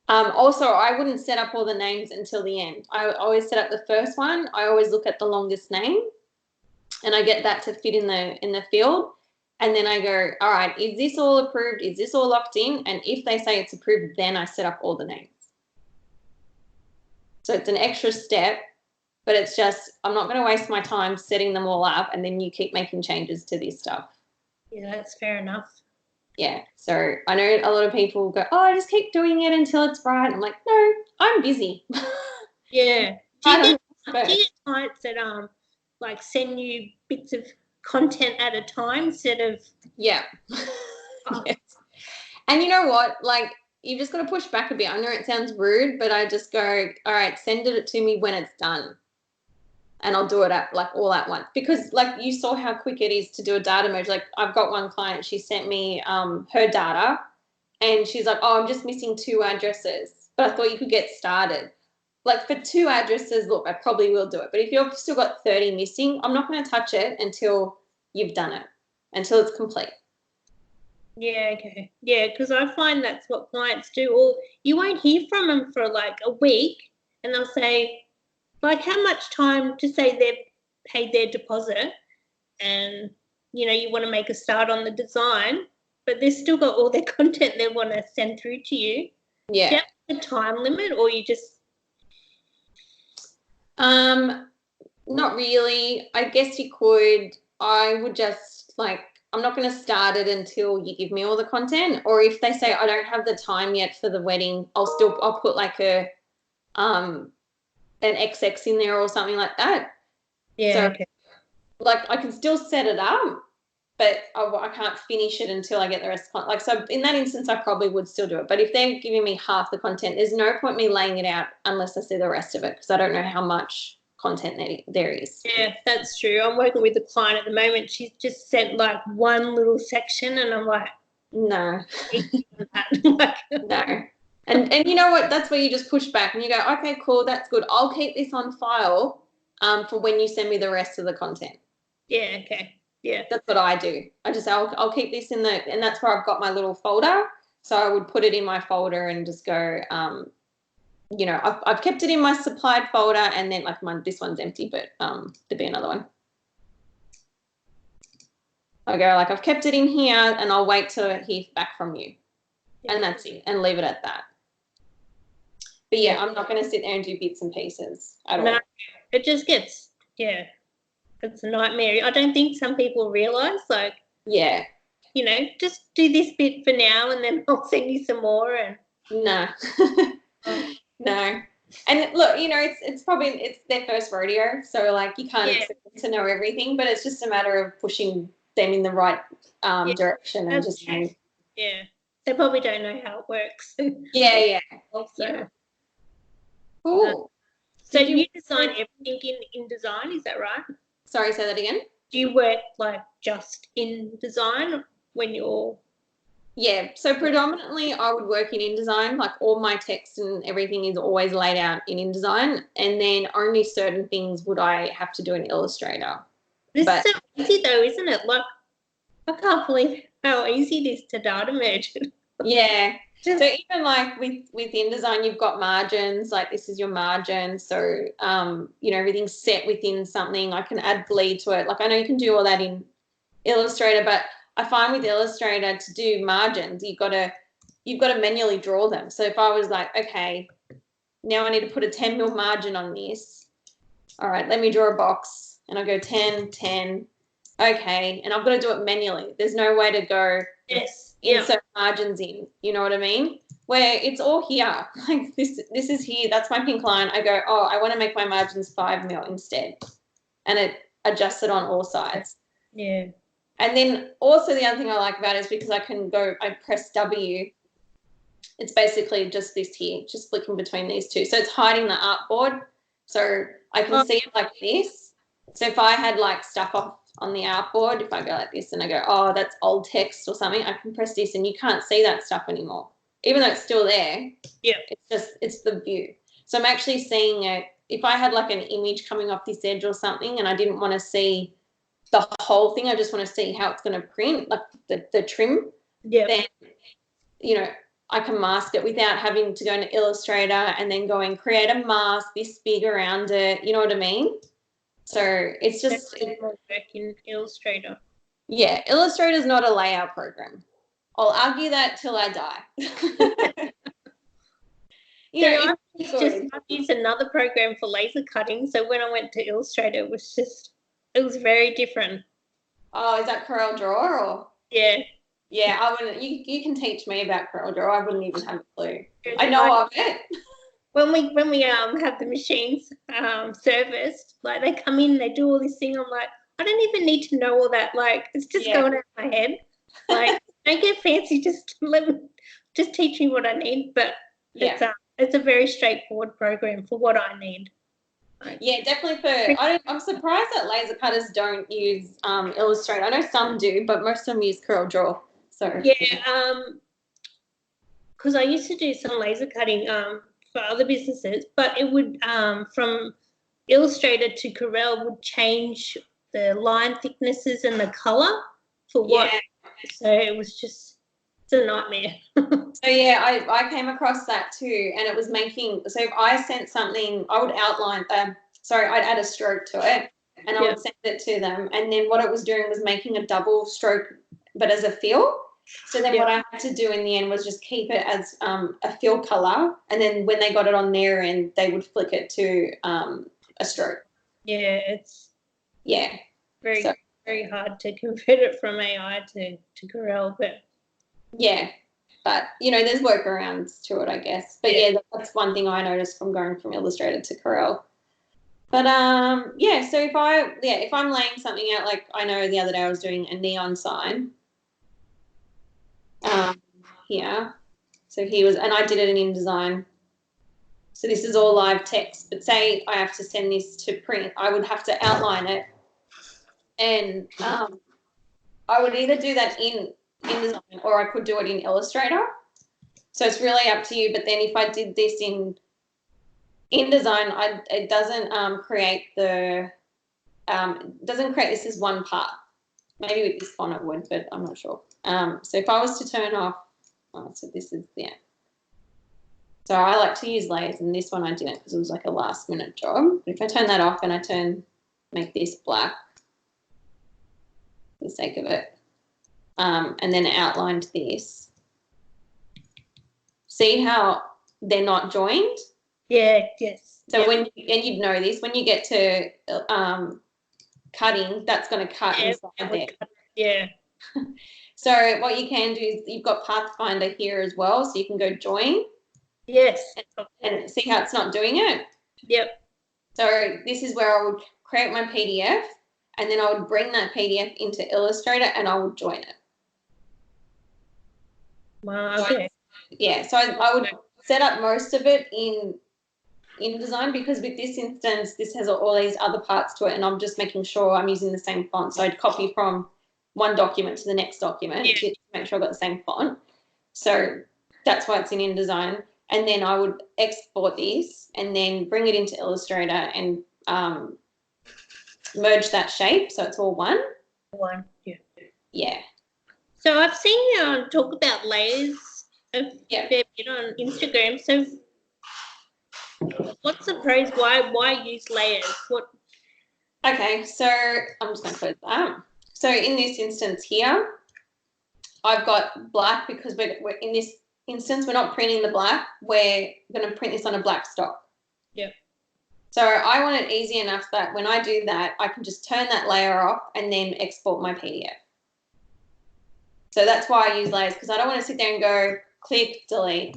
also, I wouldn't set up all the names until the end. I always set up the first one. I always look at the longest name and I get that to fit in the field. And then I go, all right, is this all approved? Is this all locked in? And if they say it's approved, then I set up all the names. So it's an extra step, but it's just, I'm not going to waste my time setting them all up and then you keep making changes to this stuff. Yeah, that's fair enough. Yeah. So I know a lot of people go, oh, I just keep doing it until it's right. I'm like, no, I'm busy. Yeah. Do you First. get clients that like send you bits of content at a time instead of Yeah. Yes. And you know what? Like, you've just got to push back a bit. I know it sounds rude, but I just go, all right, send it to me when it's done. And I'll do it at like all at once. Because like you saw how quick it is to do a data merge. Like I've got one client, she sent me her data and she's like, oh, I'm just missing 2 addresses. But I thought you could get started. Like for 2 addresses, look, I probably will do it. But if you've still got 30 missing, I'm not going to touch it until you've done it, until it's complete. Yeah, okay. Yeah, because I find that's what clients do. Or you won't hear from them for like a week and they'll say, like, how much time to say they've paid their deposit and, you know, you want to make a start on the design, but they've still got all their content they want to send through to you. Yeah. Do you have a time limit or you just... Not really. I guess you could. I would just like, I'm not going to start it until you give me all the content. Or if they say I don't have the time yet for the wedding, I'll put like an XX in there or something like that. Yeah, so, okay. Like I can still set it up, but I can't finish it until I get the rest of the content. Like, so in that instance, I probably would still do it. But if they're giving me half the content, there's no point me laying it out unless I see the rest of it because I don't know how much content there is. Yeah, that's true. I'm working with a client at the moment. She's just sent like one little section and I'm like, no. Like, No. And you know what? That's where you just push back and you go, okay, cool, that's good. I'll keep this on file for when you send me the rest of the content. Yeah, okay. Yeah. That's what I do. I just say, I'll keep this in and that's where I've got my little folder. So I would put it in my folder and just go, you know, I've kept it in my supplied folder and then like this one's empty, but there'll be another one. I go like, I've kept it in here and I'll wait to hear back from you. Yeah. And that's it, and leave it at that. But yeah, I'm not going to sit there and do bits and pieces at all. It just gets, yeah, it's a nightmare. I don't think some people realise, like, yeah, you know, just do this bit for now and then I'll send you some more. And no. No. And look, you know, it's their first rodeo, so like you can't expect them to know everything, but it's just a matter of pushing them in the right direction and just yeah, they probably don't know how it works. Yeah. Also, yeah. Cool. So do you design everything in design? Is that right? Sorry, say that again. Do you work like just in design when you're... Yeah, so predominantly I would work in InDesign, like all my text and everything is always laid out in InDesign, and then only certain things would I have to do in Illustrator. This is so easy though, isn't it? Like, I can't believe how easy it is to data merge. Yeah. So even like with InDesign, you've got margins, like this is your margin. So, you know, everything's set within something. I can add bleed to it. Like I know you can do all that in Illustrator, but I find with Illustrator to do margins, you've got to manually draw them. So if I was like, okay, now I need to put a 10 mil margin on this. All right, let me draw a box and I go 10, 10. Okay. And I've got to do it manually. There's no way to go insert margins in. You know what I mean? Where it's all here. Like this is here. That's my pink line. I go, oh, I want to make my margins 5 mil instead. And it adjusts it on all sides. Yeah. And then also the other thing I like about it is because I press W it's basically just this here, just flicking between these two. So it's hiding the artboard. So I can see it like this. So if I had like stuff off on the artboard, if I go like this and I go, oh, that's old text or something, I can press this and you can't see that stuff anymore. Even though it's still there, Yeah. it's the view. So I'm actually seeing it. If I had like an image coming off this edge or something and I didn't want to see the whole thing, I just want to see how it's going to print, like the trim, then, you know, I can mask it without having to go into Illustrator and then go and create a mask this big around it. You know what I mean? So it's just more work in Illustrator. Yeah, Illustrator's not a layout program. I'll argue that till I die. I used another program for laser cutting. So when I went to Illustrator, it was very different. Oh, is that Corel Draw or? Yeah. Yeah, I wouldn't. You can teach me about Corel Draw. I wouldn't even have a clue. I know of it. When we have the machines serviced, like they come in, they do all this thing. I'm like, I don't even need to know all that. Like it's just going out of my head. Like don't get fancy. Just teach me what I need. But it's a very straightforward program for what I need. Yeah, definitely. I'm surprised that laser cutters don't use Illustrator. I know some do, but most of them use Corel Draw. So because I used to do some laser cutting for other businesses, but it would from Illustrator to Corel would change the line thicknesses and the color for what. So it was just it's a nightmare. So yeah, I came across that too, and it was making. So if I sent something, I would outline. I'd add a stroke to it, and I would send it to them, and then what it was doing was making a double stroke, but as a fill. So then what I had to do in the end was just keep it as a fill color, and then when they got it on their end, they would flick it to a stroke. Yeah, it's very hard to convert it from AI to Corel, but but you know, there's workarounds to it, I guess. But yeah, that's one thing I noticed from going from Illustrator to Corel. But so if I'm laying something out, like I know the other day I was doing a neon sign. Here. So he was, and I did it in InDesign. So this is all live text, but say I have to send this to print, I would have to outline it. And I would either do that in InDesign or I could do it in Illustrator. So it's really up to you. But then if I did this in InDesign, it doesn't create this as one part. Maybe with this font it would, but I'm not sure. So if I was to turn off, so this is, So I like to use layers, and this one I didn't because it was like a last minute job. But if I turn that off and I make this black for the sake of it, and then outlined this, see how they're not joined? Yeah, yes. So and you'd know this, when you get to cutting, that's going to cut inside there. Yeah. So what you can do is you've got Pathfinder here as well, so you can go join. Yes. And see how it's not doing it? Yep. So this is where I would create my PDF, and then I would bring that PDF into Illustrator and I would join it. Wow, okay. So I would set up most of it in InDesign, because with this instance, this has all these other parts to it, and I'm just making sure I'm using the same font. So I'd copy from one document to the next document to make sure I've got the same font. So that's why it's in InDesign. And then I would export this and then bring it into Illustrator and merge that shape so it's all one. Yeah. So I've seen you talk about layers a fair bit on Instagram. So what's the pros? Why use layers? Okay, so I'm just going to close that. So in this instance here, I've got black because we're in this instance, we're not printing the black. We're going to print this on a black stock. Yeah. So I want it easy enough that when I do that, I can just turn that layer off and then export my PDF. So that's why I use layers, because I don't want to sit there and go click, delete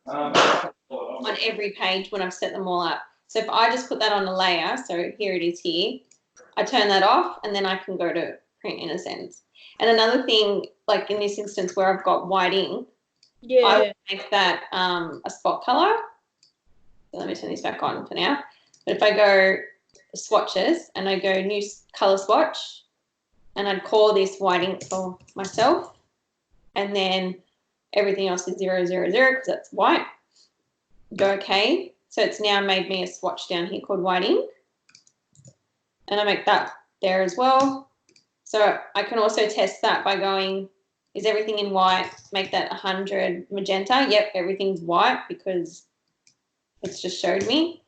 on every page when I've set them all up. So if I just put that on a layer, so here it is here, I turn that off and then I can go to print in a sense. And another thing, like in this instance where I've got white ink, Yeah. I would make that a spot color. So let me turn this back on for now. But if I go swatches and I go new color swatch, and I'd call this white ink for myself, and then everything else is 000 because that's white. Go okay. So it's now made me a swatch down here called white ink, and I make that there as well. So I can also test that by going, is everything in white? Make that 100 magenta. Yep, everything's white because it's just showed me.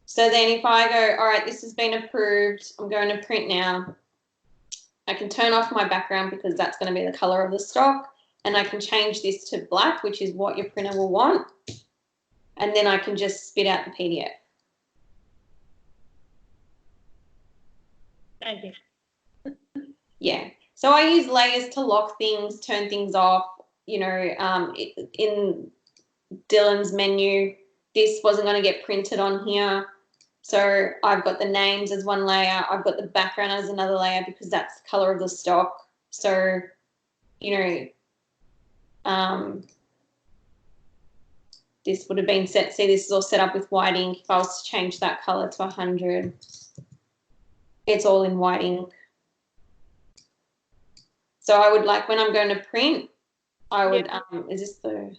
So then if I go, all right, this has been approved, I'm going to print now. I can turn off my background because that's going to be the color of the stock, and I can change this to black, which is what your printer will want. And then I can just spit out the PDF. Okay. Yeah. So I use layers to lock things, turn things off. You know, in Dylan's menu, this wasn't going to get printed on here. So I've got the names as one layer. I've got the background as another layer because that's the color of the stock. So, you know, this would have been set. See, this is all set up with white ink. If I was to change that color to 100, it's all in white ink. So I would like, when I'm going to print, I would, is this the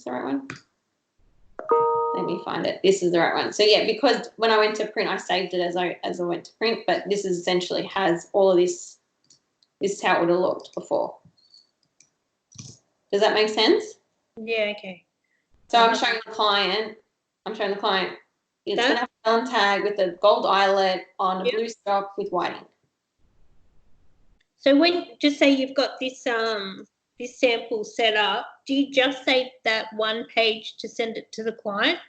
right one? Let me find it. This is the right one. So yeah, because when I went to print, I saved it as I went to print, but this is essentially has all of this. This is how it would have looked before. Does that make sense? Yeah, okay. So I'm showing the client, it's going to have a Ellen tag with a gold eyelet on a blue stock with white ink. So when, just say you've got this this sample set up, do you just save that one page to send it to the client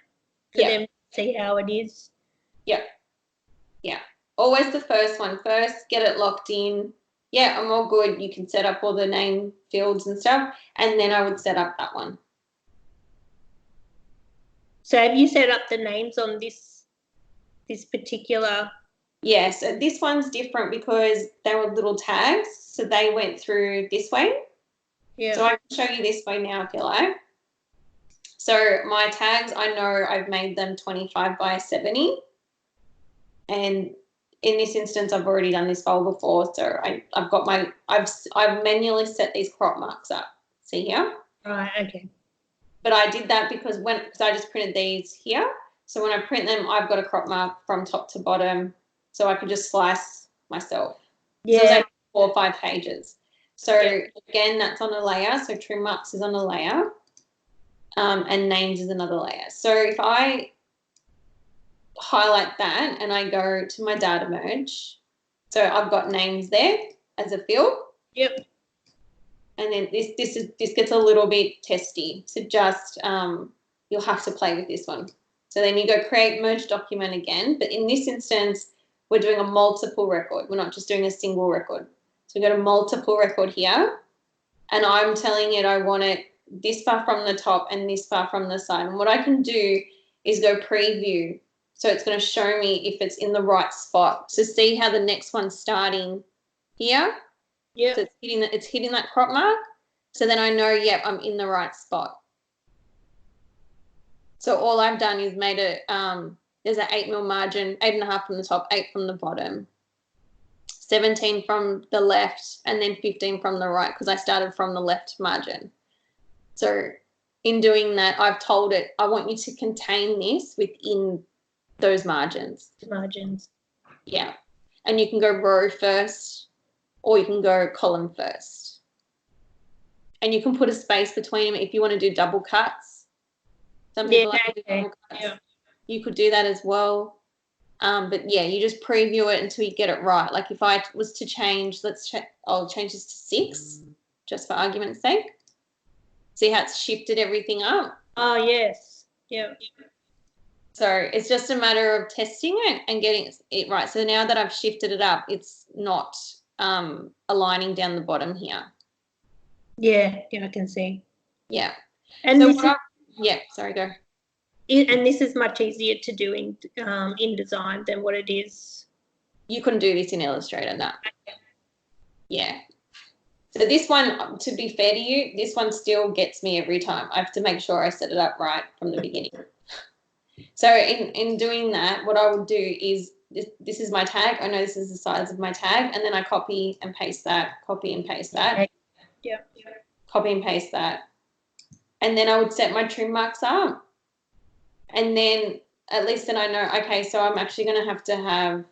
for them to see how it is? Yeah. Yeah. Always the first one first, get it locked in. Yeah, I'm all good. You can set up all the name fields and stuff, and then I would set up that one. So have you set up the names on this particular? Yeah, so this one's different because they were little tags, so they went through this way. Yeah. So I can show you this way now if you like. So my tags, I know I've made them 25 by 70. And in this instance, I've already done this file before. So I've got I've manually set these crop marks up. See here? Right, okay. But I did that because I just printed these here. So when I print them, I've got a crop mark from top to bottom. So I could just slice myself. Yeah. So it's like 4 or 5 pages. So again, that's on a layer. So trim marks is on a layer. And names is another layer. So if I highlight that and I go to my data merge, so I've got names there as a field. Yep. And then this gets a little bit testy. So just you'll have to play with this one. So then you go create merge document again, but in this instance, we're doing a multiple record. We're not just doing a single record. So we've got a multiple record here, and I'm telling it I want it this far from the top and this far from the side. And what I can do is go preview. So it's going to show me if it's in the right spot. So see how the next one's starting here? Yeah. So it's hitting that crop mark. So then I know, yep, I'm in the right spot. So all I've done is made it, there's an 8 mil margin, 8.5 from the top, 8 from the bottom, 17 from the left, and then 15 from the right because I started from the left margin. So in doing that, I've told it, I want you to contain this within those margins. Margins. Yeah. And you can go row first or you can go column first. And you can put a space between them if you want to do double cuts. Some people like to do double cuts. Yeah. You could do that as well. But yeah, you just preview it until you get it right. Like if I was to change, I'll change this to 6 just for argument's sake. See how it's shifted everything up? Oh, yes. Yeah. So it's just a matter of testing it and getting it right. So now that I've shifted it up, it's not aligning down the bottom here. Yeah, I can see. Yeah. And so sorry, go. And this is much easier to do in InDesign than what it is. You couldn't do this in Illustrator, no. Yeah. So this one, to be fair to you, this one still gets me every time. I have to make sure I set it up right from the beginning. So in doing that, what I would do is this is my tag. I know this is the size of my tag, and then I copy and paste that, copy and paste that. Yeah. Copy and paste that. And then I would set my trim marks up. And then at least then I know, okay, so I'm actually going to have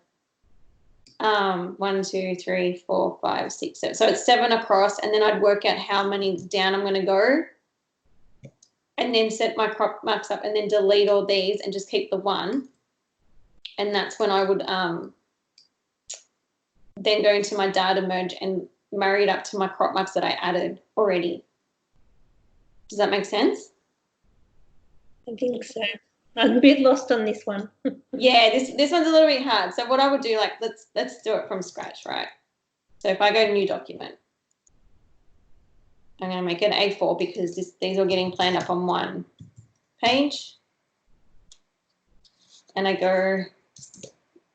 1, 2, 3, 4, 5, 6, 7. So it's 7 across, and then I'd work out how many down I'm going to go, and then set my crop marks up, and then delete all these and just keep the 1. And that's when I would then go into my data merge and marry it up to my crop marks that I added already. Does that make sense? I think so. I'm a bit lost on this one. Yeah, this one's a little bit hard. So what I would do, like, let's do it from scratch, right? So if I go to new document, I'm going to make it A4 because these are getting planned up on one page. And I go,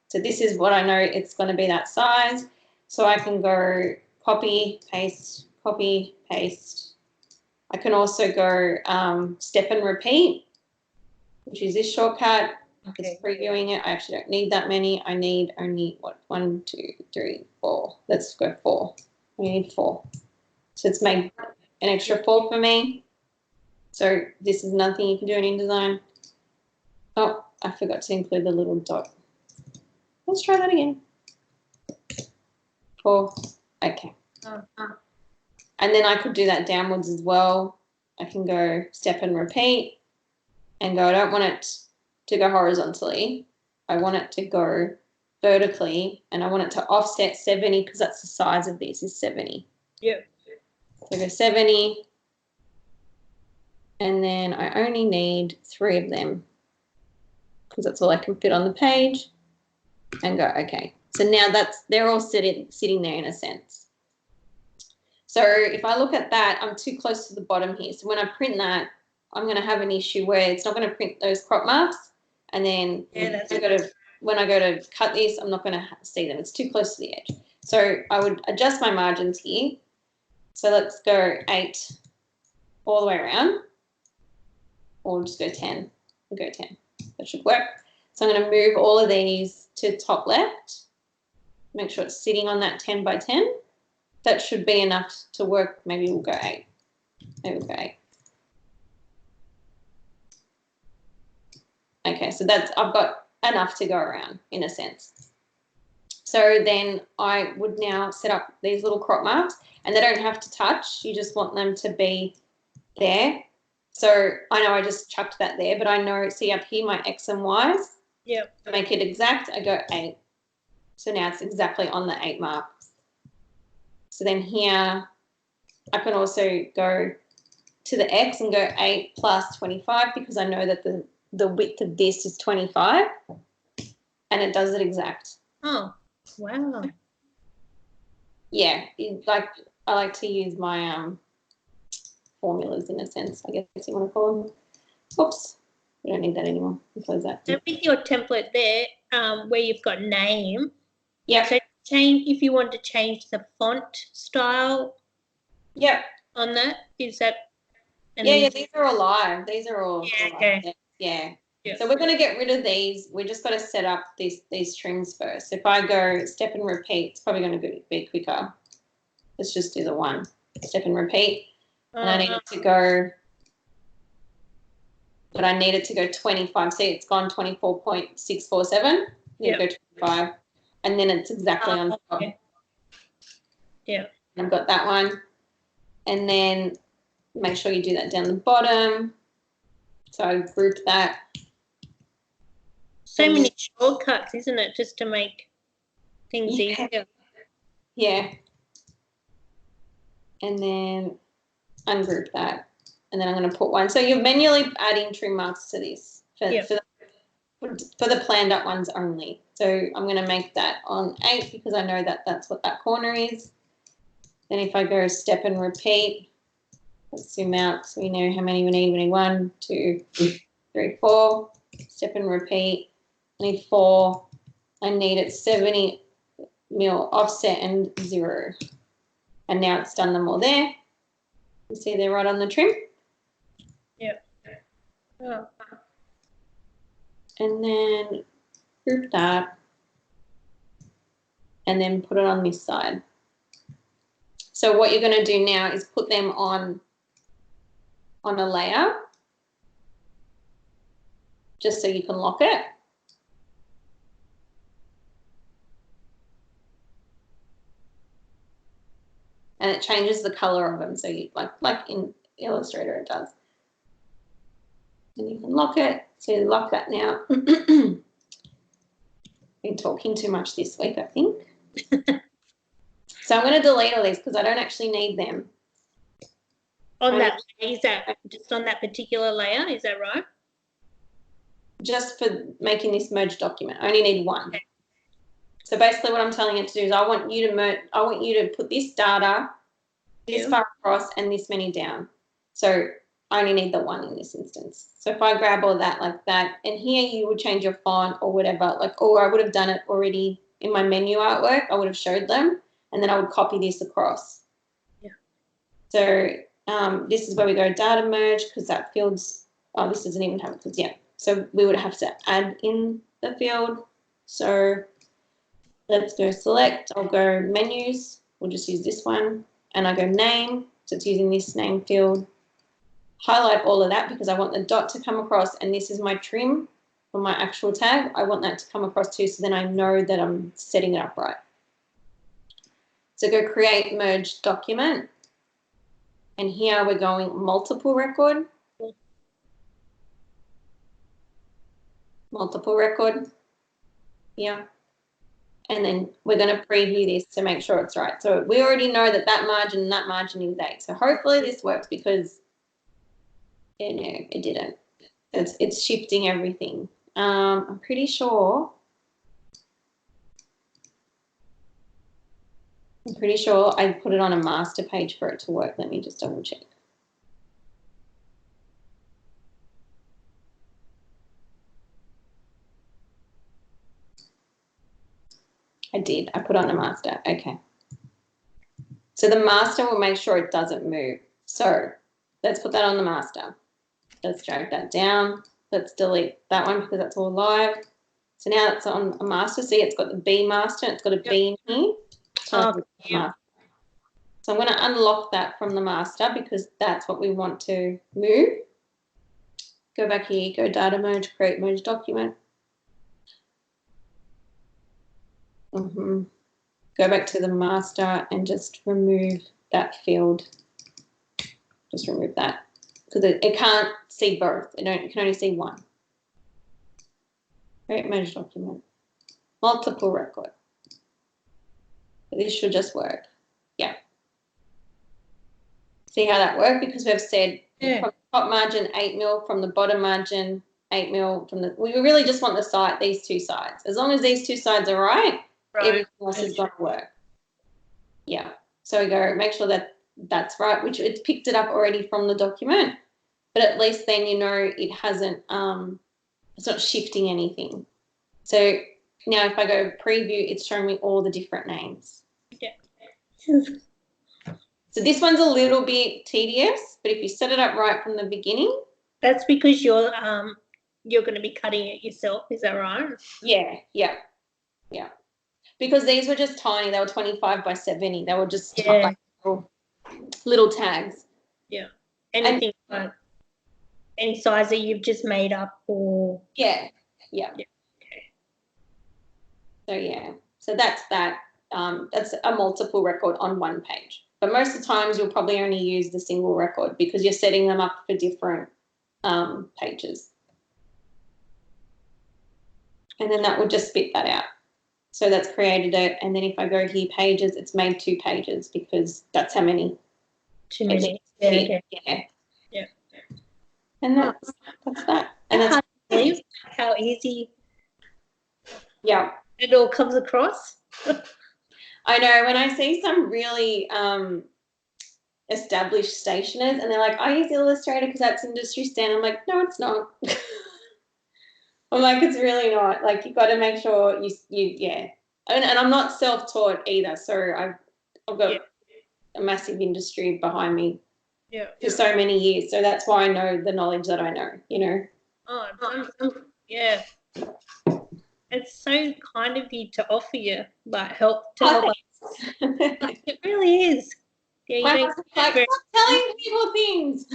so this is what I know it's going to be that size. So I can go copy, paste, copy, paste. I can also go step and repeat, which is this shortcut. Okay. It's previewing it. I actually don't need that many. I need only, what, 1, 2, 3, 4. Let's go 4. We need 4. So it's made an extra 4 for me. So this is nothing you can do in InDesign. Oh, I forgot to include the little dot. Let's try that again. 4. Okay. And then I could do that downwards as well. I can go step and repeat and go, I don't want it to go horizontally. I want it to go vertically, and I want it to offset 70 because that's the size of this is 70. Yeah. So go 70. And then I only need 3 of them because that's all I can fit on the page, and go, okay. So now they're all sitting there in a sense. So if I look at that, I'm too close to the bottom here. So when I print that, I'm going to have an issue where it's not going to print those crop marks. And then when I go to cut this, I'm not going to see them. It's too close to the edge. So I would adjust my margins here. So let's go 8 all the way around. Or just go 10. We'll go 10. That should work. So I'm going to move all of these to top left. Make sure it's sitting on that 10 by 10. That should be enough to work. Maybe we'll go 8. Maybe we'll go 8. Okay, so I've got enough to go around in a sense. So then I would now set up these little crop marks, and they don't have to touch. You just want them to be there. So I know I just chucked that there, but I know, see up here, my X and Y's. Yeah. To make it exact, I go 8. So now it's exactly on the 8 mark. So then here, I can also go to the X and go 8 plus 25 because I know that the width of this is 25, and it does it exact. Oh, wow. Yeah, I like to use my formulas in a sense, I guess you want to call them. Oops, we don't need that anymore. We'll close that. So with your template there, where you've got name, yeah. So if you want to change the font style. Yeah. On that, is that? Yeah, these are all live. These are all. Yeah. Okay. Yeah. So we're going to get rid of these. We just got to set up these trims first. If I go step and repeat, it's probably going to be quicker. Let's just do the 1. Step and repeat. And I need it to go, but I need it to go 25. See, it's gone 24.647. Yeah. Go 25. And then it's exactly on top. Okay. Yeah. I've got that one. And then make sure you do that down the bottom. So I group that. So many shortcuts, isn't it, just to make things easier? Yeah. And then ungroup that. And then I'm going to put 1. So you're manually adding trim marks to this for the planned up ones only. So I'm going to make that on 8 because I know that that's what that corner is. Then if I go step and repeat, let's zoom out so we know how many we need. We need 1, 2, 3, 4. Step and repeat. I need 4. I need it 70 mil offset and 0. And now it's done them all there. You see they're right on the trim. Yep. Oh. And then group that. And then put it on this side. So what you're going to do now is put them on a layer, just so you can lock it. And it changes the color of them, so you like in Illustrator it does. And you can lock it. So you lock that now. Been talking too much this week, I think. So I'm going to delete all these because I don't actually need them. On that, is that just on that particular layer? Is that right? Just for making this merge document, I only need one. Okay. So basically, what I'm telling it to do is I want you to put this data this far across and this many down. So I only need the one in this instance. So if I grab all that like that, and here you would change your font or whatever, or I would have done it already in my menu artwork. I would have showed them, and then I would copy this across. Yeah. So this is where we go data merge, because that field's, oh, this doesn't even have it, because, yeah. So we would have to add in the field. So let's go select. I'll go menus. We'll just use this one. And I go name. So it's using this name field. Highlight all of that because I want the dot to come across, and this is my trim for my actual tag. I want that to come across too, so then I know that I'm setting it up right. So go create merge document. And here we're going multiple record. Multiple record. Yeah. And then we're going to preview this to make sure it's right. So we already know that that margin and that margin is 8. So hopefully this works because, yeah, no, it didn't. It's shifting everything. I'm pretty sure. I put it on a master page for it to work. Let me just double check. I did. I put on a master. Okay. So the master will make sure it doesn't move. So let's put that on the master. Let's drag that down. Let's delete that one because that's all live. So now it's on a master. See, it's got the B master. And it's got a B in here. So, yeah. So I'm going to unlock that from the master because that's what we want to move. Go back here, go data merge, create merge document. Go back to the master and just remove that field. Just remove that because it can't see both. It can only see one. Create merge document. Multiple record. This should just work. Yeah. See how that worked? Because we've said from the top margin 8 mil, from the bottom margin 8 mil. We really just want the side, these two sides. As long as these two sides are right. Everything else is going to work. Yeah. So we go make sure that that's right, which it's picked it up already from the document, but at least then you know it hasn't, it's not shifting anything. So now if I go preview, it's showing me all the different names. Yeah. So this one's a little bit tedious, but if you set it up right from the beginning. That's because you're going to be cutting it yourself. Is that right? Yeah. Because these were just tiny. They were 25 by 70. They were just like little tags. Yeah. Anything like any size that you've just made up or? Yeah. Okay. So that's that. That's a multiple record on one page. But most of the times you'll probably only use the single record because you're setting them up for different pages. And then that will just spit that out. So that's created it. And then if I go here, pages, it's made 2 pages because that's how many. Too many. Yeah. And that's that. And that's how easy. Yeah. It all comes across. I know when I see some really established stationers and they're like, I use Illustrator because that's industry standard. I'm like, no, it's not. I'm like, it's really not. Like, you've got to make sure you. And I'm not self-taught either. So I've got a massive industry behind me Yeah. for so many years. So that's why I know the knowledge that I know, you know. Oh, yeah. It's so kind of you to offer your help to help us. It really is. Yeah, My husband's like, stop telling people things.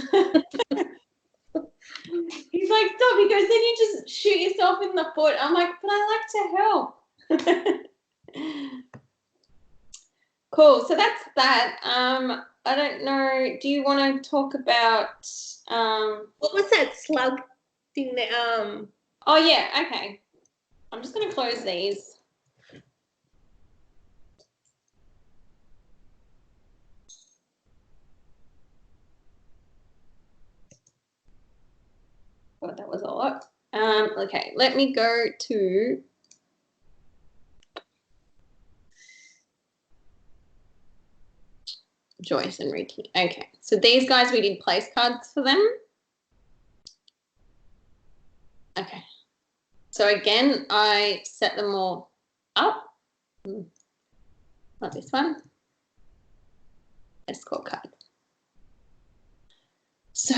He's like, stop. He goes, then you just shoot yourself in the foot. I'm like, but I like to help. Cool. So that's that. I don't know. Do you want to talk about what was that slug thing that Oh yeah, okay. I'm just gonna close these. God, that was a lot. Okay, let me go to Joyce and Ricky. Okay, so these guys, we did place cards for them. Okay, so again, I set them all up. Not this one. Escort card. So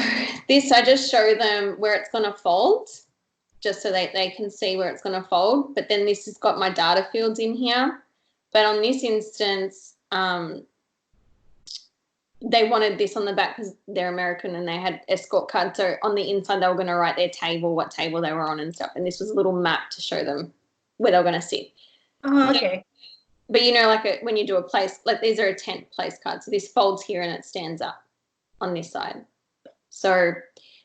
this, I just show them where it's going to fold, just so they can see where it's going to fold. But then this has got my data fields in here. But on this instance, they wanted this on the back because they're American and they had escort cards. So on the inside, they were going to write their table, what table they were on and stuff. And this was a little map to show them where they were going to sit. Oh, okay. But you know, like when you do a place, like these are a tent place card. So this folds here and it stands up on this side. So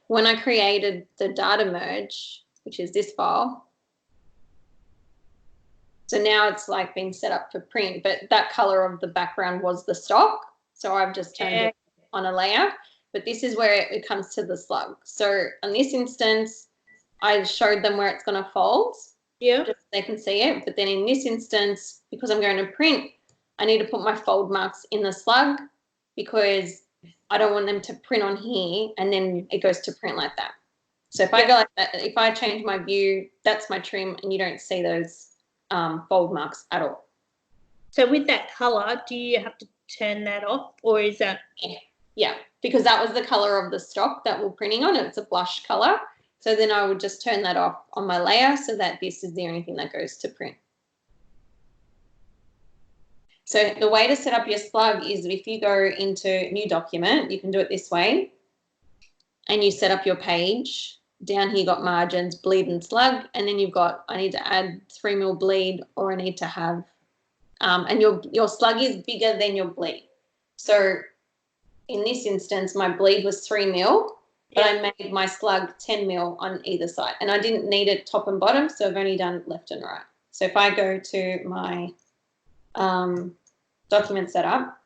when I created the data merge, which is this file, so now it's like been set up for print, but that color of the background was the stock. So I've just turned it on a layer, but this is where it comes to the slug. So in this instance, I showed them where it's going to fold. Yeah. Just so they can see it. But then in this instance, because I'm going to print, I need to put my fold marks in the slug because I don't want them to print on here and then it goes to print like that. So if I go like that, if I change my view, that's my trim and you don't see those fold marks at all. So with that color, do you have to turn that off or is that? Yeah, because that was the color of the stock that we're printing on. It's a blush color. So then I would just turn that off on my layer so that this is the only thing that goes to print. So the way to set up your slug is if you go into new document, you can do it this way and you set up your page. Down here you got margins, bleed and slug, and then you've got, I need to add 3 mil bleed or I need to have, and your slug is bigger than your bleed. So in this instance, my bleed was 3 mil, but I made my slug 10 mil on either side and I didn't need it top and bottom. So I've only done left and right. So if I go to my document setup,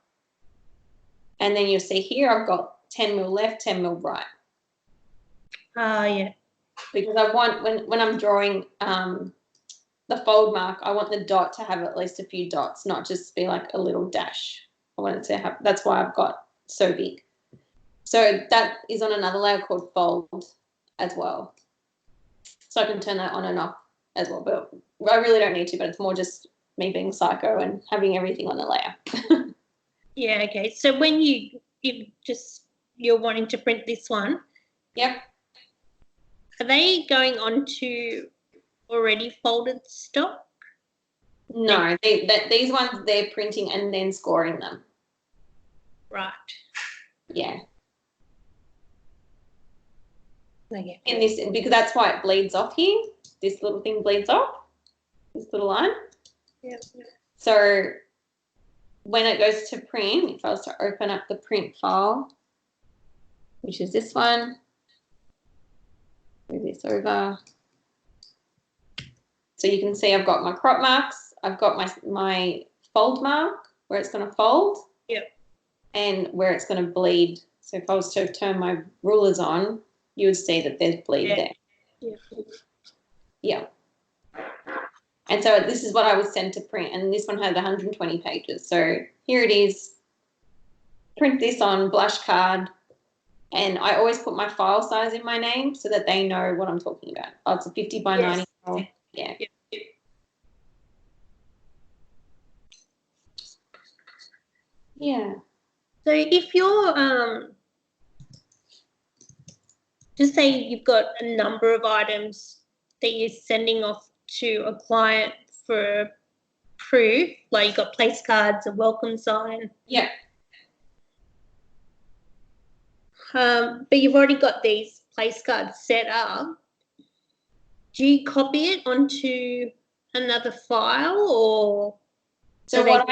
and then you'll see here I've got 10 mil left, 10 mil right. Yeah. Because I want, when I'm drawing the fold mark, I want the dot to have at least a few dots, not just be like a little dash. I want it to have, that's why I've got so big. So that is on another layer called fold as well. So I can turn that on and off as well, but I really don't need to, but it's more just me being psycho and having everything on a layer. Yeah, okay. So when you're wanting to print this one. Yep. Are they going on to already folded stock? No, these ones they're printing and then scoring them. Right. Yeah. Okay. In this, because that's why it bleeds off here. This little thing bleeds off. This little line. Yeah. So when it goes to print, if I was to open up the print file, which is this one, move this over. So you can see I've got my crop marks, I've got my fold mark where it's going to fold. Yep. And where it's going to bleed. So if I was to turn my rulers on, you would see that there's bleed there. Yeah. Yeah. And so this is what I was sent to print, and this one had 120 pages. So here it is. Print this on blush card, and I always put my file size in my name so that they know what I'm talking about. Oh, it's a 50 by 90. Yeah. Yep. Yeah. So if you're just say you've got a number of items that you're sending off to a client for proof, like you've got place cards, a welcome sign. Yeah. But you've already got these place cards set up. Do you copy it onto another file, or so what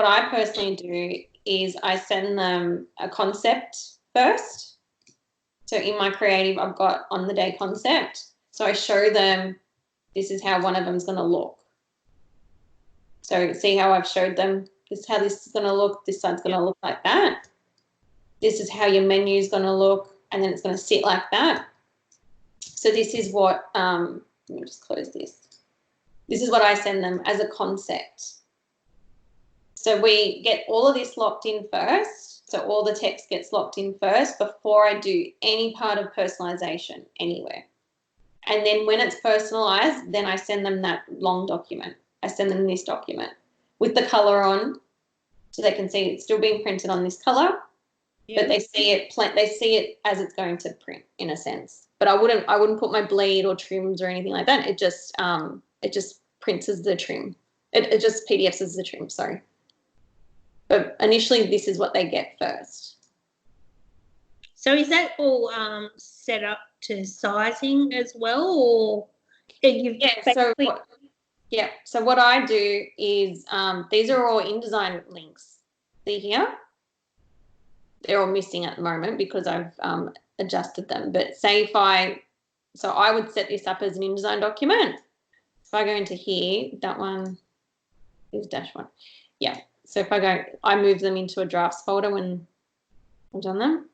I personally do is I send them a concept first. So in my creative, I've got on the day concept. So I show them this is how one of them's going to look. So see how I've showed them this is how this is going to look. This side's going to look like that. This is how your menu is going to look, and then it's going to sit like that. So this is what, let me just close this. This is what I send them as a concept. So we get all of this locked in first. So all the text gets locked in first before I do any part of personalization anywhere. And then when it's personalized, then I send them that long document. I send them this document with the color on, so they can see it's still being printed on this color, but they see it as it's going to print in a sense. But I wouldn't put my bleed or trims or anything like that. It just prints as the trim. It just PDFs as the trim. Sorry. But initially, this is what they get first. So is that all set up to sizing as well, or So what I do is these are all InDesign links. See here? They're all missing at the moment because I've adjusted them. But say I would set this up as an InDesign document. If I go into here, that one is -1. Yeah. So if I move them into a drafts folder when I've done them.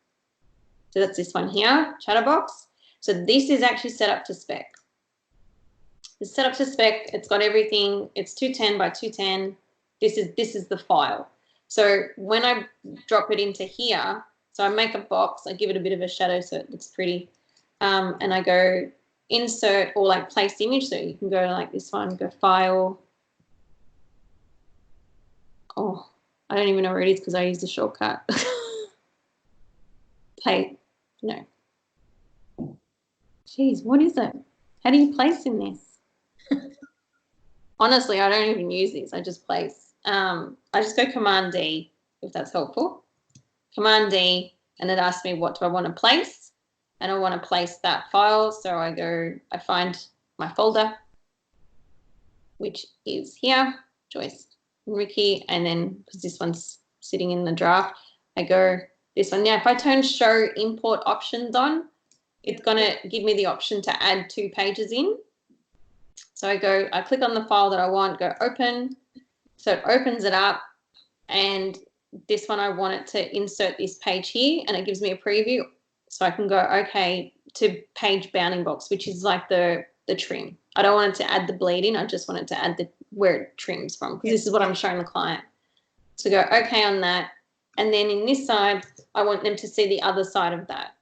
So that's this one here, Chatterbox. So this is actually set up to spec. It's set up to spec. It's got everything. It's 210 by 210. This is the file. So when I drop it into here, so I make a box, I give it a bit of a shadow so it looks pretty, and I go insert or like place image. So you can go like this one, go file. Oh, I don't even know where it is because I used the shortcut. No. Jeez, what is it? How do you place in this? Honestly, I don't even use this. I just place. I just go Command D, if that's helpful. Command D, and it asks me what do I want to place, and I want to place that file. So I find my folder, which is here, Joyce and Ricky, and then because this one's sitting in the draft, I go this one. Now, if I turn show import options on, it's going to give me the option to add 2 pages in. So I click on the file that I want, go open. So it opens it up, and this one I want it to insert this page here, and it gives me a preview. So I can go, okay, to page bounding box, which is like the trim. I don't want it to add the bleed in. I just want it to add where it trims from, because this is what I'm showing the client. So go okay on that. And then in this side, I want them to see the other side of that.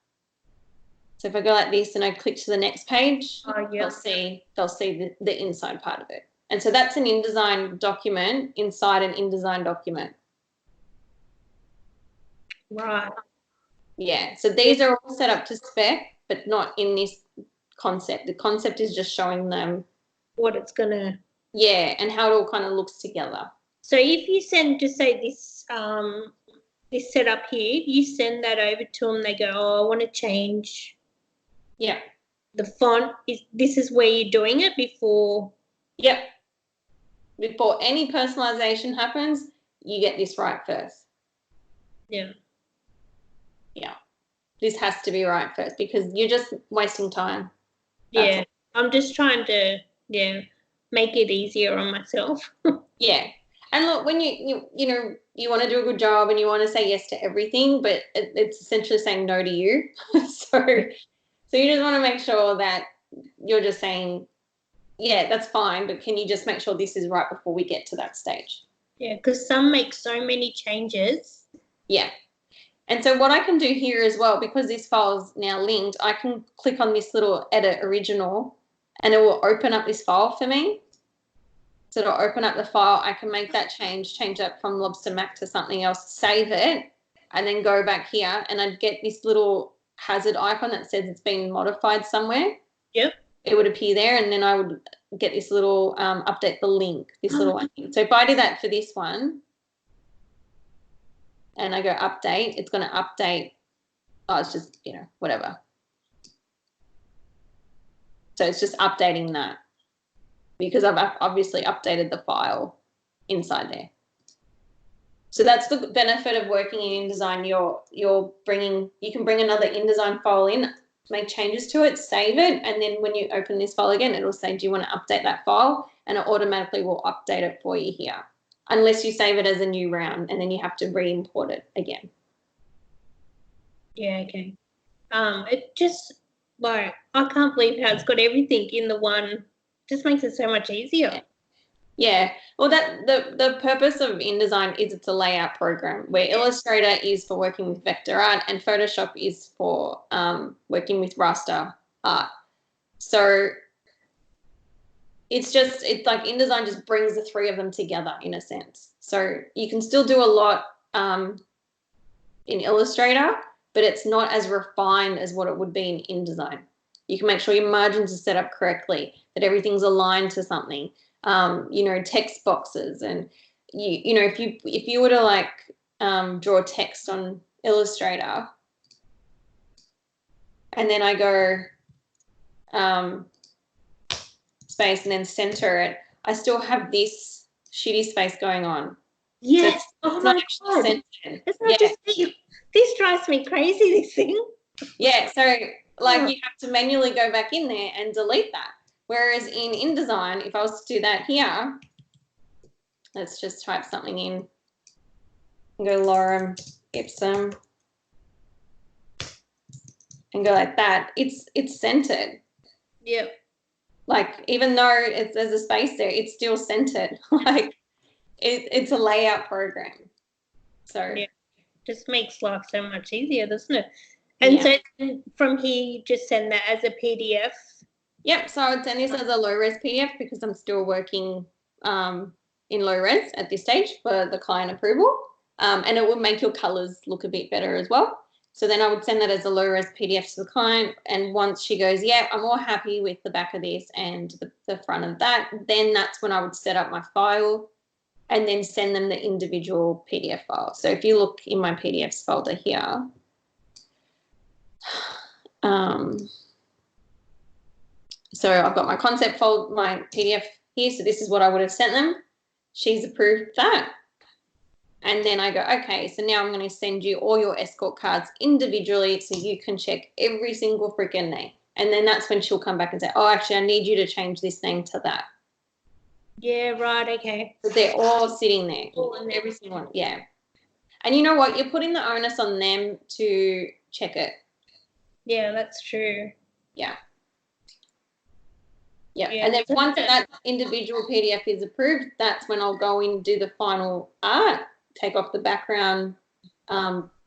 So if I go like this and I click to the next page, they'll see the inside part of it. And so that's an InDesign document inside an InDesign document. Right. Yeah. So these are all set up to spec, but not in this concept. The concept is just showing them what it's gonna. Yeah, and how it all kind of looks together. So if you send, just say this this setup here, you send that over to them. They go, oh, I want to change. Yeah. The font this is where you're doing it before. Yep. Before any personalization happens, you get this right first. Yeah. Yeah. This has to be right first because you're just wasting time. Yeah. I'm just trying to make it easier on myself. Yeah. And look, when you want to do a good job and you want to say yes to everything, but it's essentially saying no to you. So you just want to make sure that you're just saying, yeah, that's fine, but can you just make sure this is right before we get to that stage? Yeah, because some make so many changes. Yeah. And so what I can do here as well, because this file is now linked, I can click on this little edit original and it will open up this file for me. So it'll open up the file. I can make that change that from Lobster Mac to something else, save it, and then go back here, and I'd get this little hazard icon that says it's been modified somewhere. Yep. It would appear there, and then I would get this little update the link, this little one. So if I do that for this one, and I go update, it's going to update. Oh, it's just, whatever. So it's just updating that because I've obviously updated the file inside there. So that's the benefit of working in InDesign. You can bring another InDesign file in, make changes to it, save it, and then when you open this file again, it'll say, do you want to update that file? And it automatically will update it for you here, unless you save it as a new round, and then you have to re-import it again. Yeah, okay. It just, like, I can't believe how it's got everything in the one. Just makes it so much easier. Yeah. Well, the purpose of InDesign is it's a layout program, where Illustrator is for working with vector art and Photoshop is for working with raster art. So it's like InDesign just brings the three of them together in a sense. So you can still do a lot in Illustrator, but it's not as refined as what it would be in InDesign. You can make sure your margins are set up correctly, that everything's aligned to something. Text boxes, and if you were to like draw text on Illustrator, and then I go space and then center it, I still have this shitty space going on. Yes. So it's not actually centered. It's not just me. This drives me crazy, this thing. Yeah, so like you have to manually go back in there and delete that. Whereas in InDesign, if I was to do that here, let's just type something in and go lorem ipsum and go like that. It's centered. Yep. Like even though there's a space there, it's still centered. Like it's a layout program. So yeah. Just makes life so much easier, doesn't it? And so from here, you just send that as a PDF. Yep. So I would send this as a low-res PDF because I'm still working in low-res at this stage for the client approval. And it will make your colors look a bit better as well. So then I would send that as a low-res PDF to the client. And once she goes, yeah, I'm all happy with the back of this and the front of that, then that's when I would set up my file and then send them the individual PDF files. So if you look in my PDFs folder here, so I've got my concept folder, my PDF here. So this is what I would have sent them. She's approved that. And then I go, okay, so now I'm going to send you all your escort cards individually so you can check every single freaking name. And then that's when she'll come back and say, oh, actually, I need you to change this name to that. Yeah, right, okay. So they're all sitting there. Every single one, yeah. And you know what? You're putting the onus on them to check it. Yeah, that's true. Yeah. Yeah, and then once that individual PDF is approved, that's when I'll go in, do the final art, take off the background,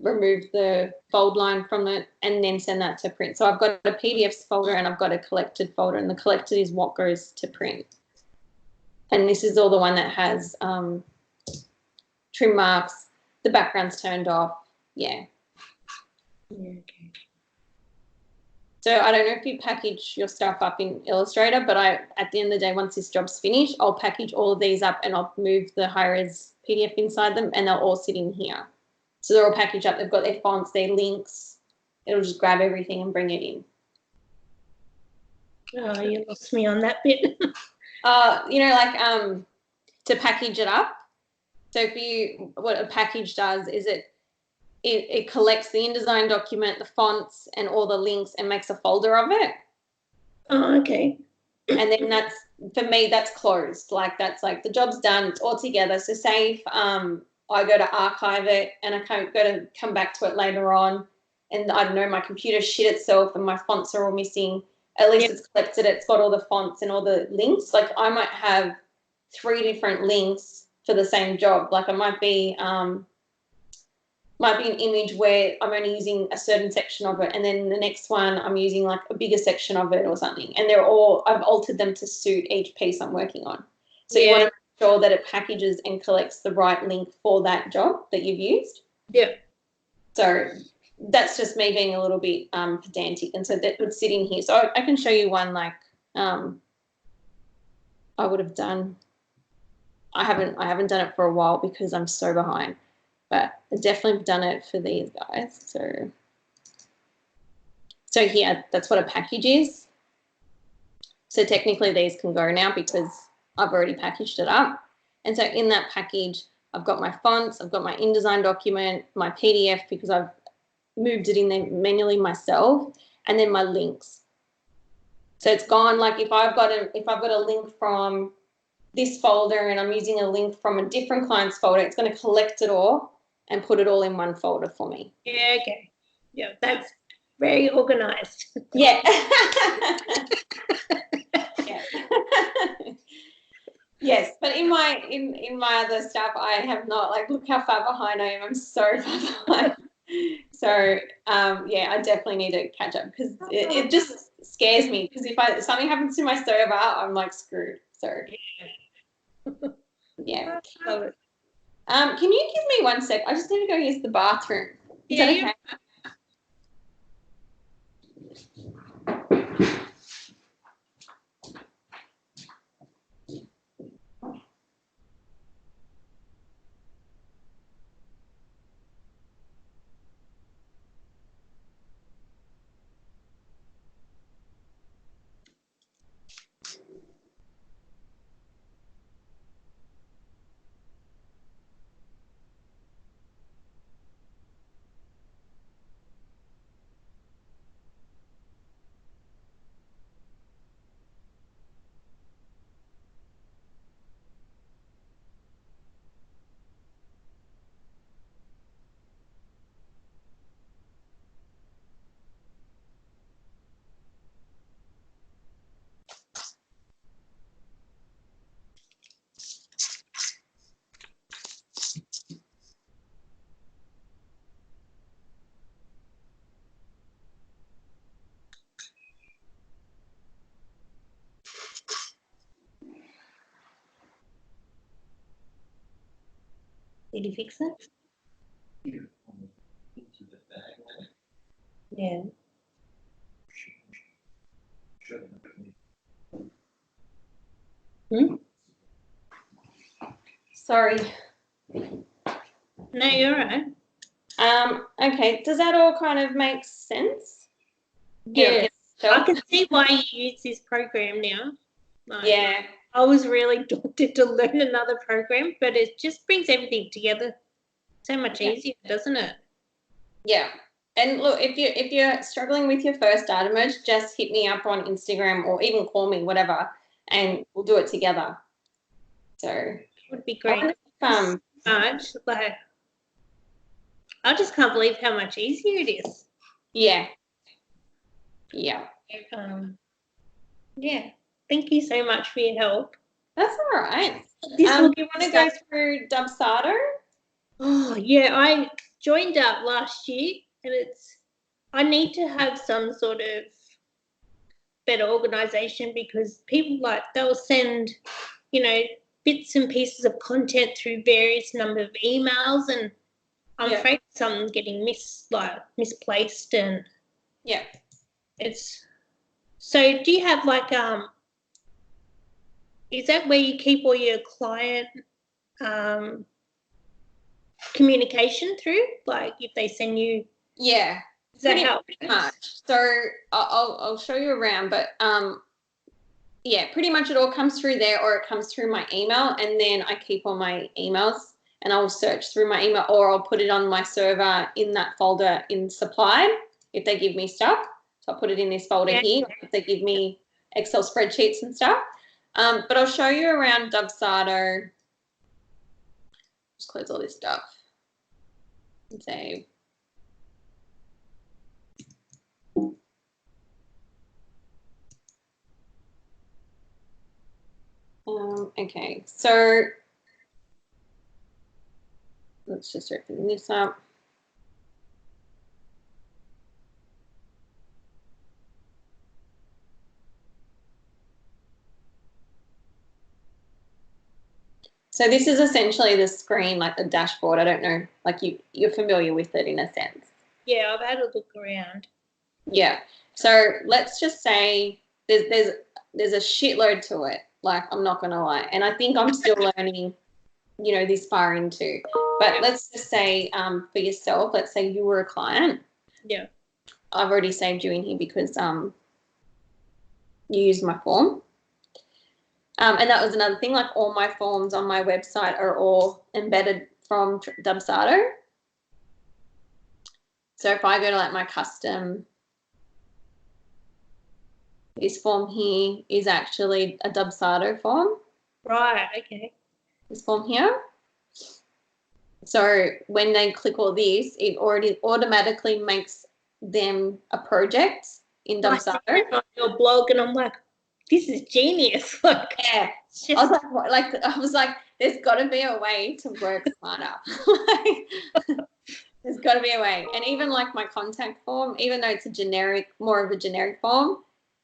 remove the fold line from it, and then send that to print. So I've got a PDFs folder and I've got a collected folder, and the collected is what goes to print. And this is all the one that has trim marks, the background's turned off, yeah. Okay. So I don't know if you package your stuff up in Illustrator, but at the end of the day, once this job's finished, I'll package all of these up and I'll move the high-res PDF inside them, and they'll all sit in here. So they're all packaged up. They've got their fonts, their links. It'll just grab everything and bring it in. Oh, you lost me on that bit. To package it up. So what a package does is it collects the InDesign document, the fonts, and all the links, and makes a folder of it. Oh, okay. And then for me, that's closed. Like that's like the job's done, it's all together. So say if I go to archive it and I can't go to come back to it later on, and I don't know, my computer shit itself and my fonts are all missing, at least it's collected, it's got all the fonts and all the links. Like I might have 3 different links for the same job. Like it might be an image where I'm only using a certain section of it, and then the next one I'm using like a bigger section of it or something. And I've altered them to suit each piece I'm working on. So you want to make sure that it packages and collects the right link for that job that you've used. Yeah. So that's just me being a little bit pedantic, and so that would sit in here. So I can show you one like I would have done. I haven't done it for a while because I'm so behind, but I've definitely done it for these guys. So here, that's what a package is. So technically these can go now because I've already packaged it up. And so in that package, I've got my fonts, I've got my InDesign document, my PDF because I've moved it in there manually myself, and then my links. So it's gone, like if I've got a link from this folder and I'm using a link from a different client's folder, it's going to collect it all and put it all in one folder for me. Yeah, okay. Yeah, that's very organized. Yeah. Yeah. Yes, but in my other stuff, I have not, like, look how far behind I am. I'm so far behind. So yeah, I definitely need to catch up because it just scares me because if something happens to my server, I'm like screwed. So yeah. Can you give me 1 sec? I just need to go use the bathroom. Is that okay? Did you fix it? Yeah. Sorry. No, you're right. Okay. Does that all kind of make sense? Yeah. I can see why you use this program now. Like, yeah. I was really daunted to learn another program, but it just brings everything together so much easier, doesn't it? Yeah. And look, if you're struggling with your first data merge, just hit me up on Instagram or even call me, whatever, and we'll do it together. So it would be great. Much. Like, I just can't believe how much easier it is. Yeah. Yeah. Yeah. Thank you so much for your help. That's all right. Do you want to go through Dubsado? Oh yeah, I joined up last year, and I need to have some sort of better organization because people they'll send, bits and pieces of content through various number of emails, and I'm afraid some getting misplaced, and it's. So do you have is that where you keep all your client communication through? Like if they send you? Yeah. Pretty much. So I'll show you around, but yeah, pretty much it all comes through there, or it comes through my email, and then I keep all my emails and I'll search through my email, or I'll put it on my server in that folder in supplied if they give me stuff. So I'll put it in this folder here if they give me Excel spreadsheets and stuff. But I'll show you around Dubsado. Just close all this stuff and save. Okay, so let's just open this up. So this is essentially the screen, like the dashboard. I don't know, like you're familiar with it in a sense. Yeah, I've had a look around. Yeah. So let's just say there's a shitload to it. Like, I'm not gonna lie, and I think I'm still learning, this far into. But let's just say, for yourself, let's say you were a client. Yeah. I've already saved you in here because you used my form. And that was another thing, like all my forms on my website are all embedded from Dubsado. So if I go to like my custom, this form here is actually a Dubsado form. Right, okay. This form here. So when they click all this, it already automatically makes them a project in Dubsado. On your blog, and I'm like, this is genius. Like, yeah. I was like, there's got to be a way to work smarter. There's got to be a way. And even like my contact form, even though it's more of a generic form,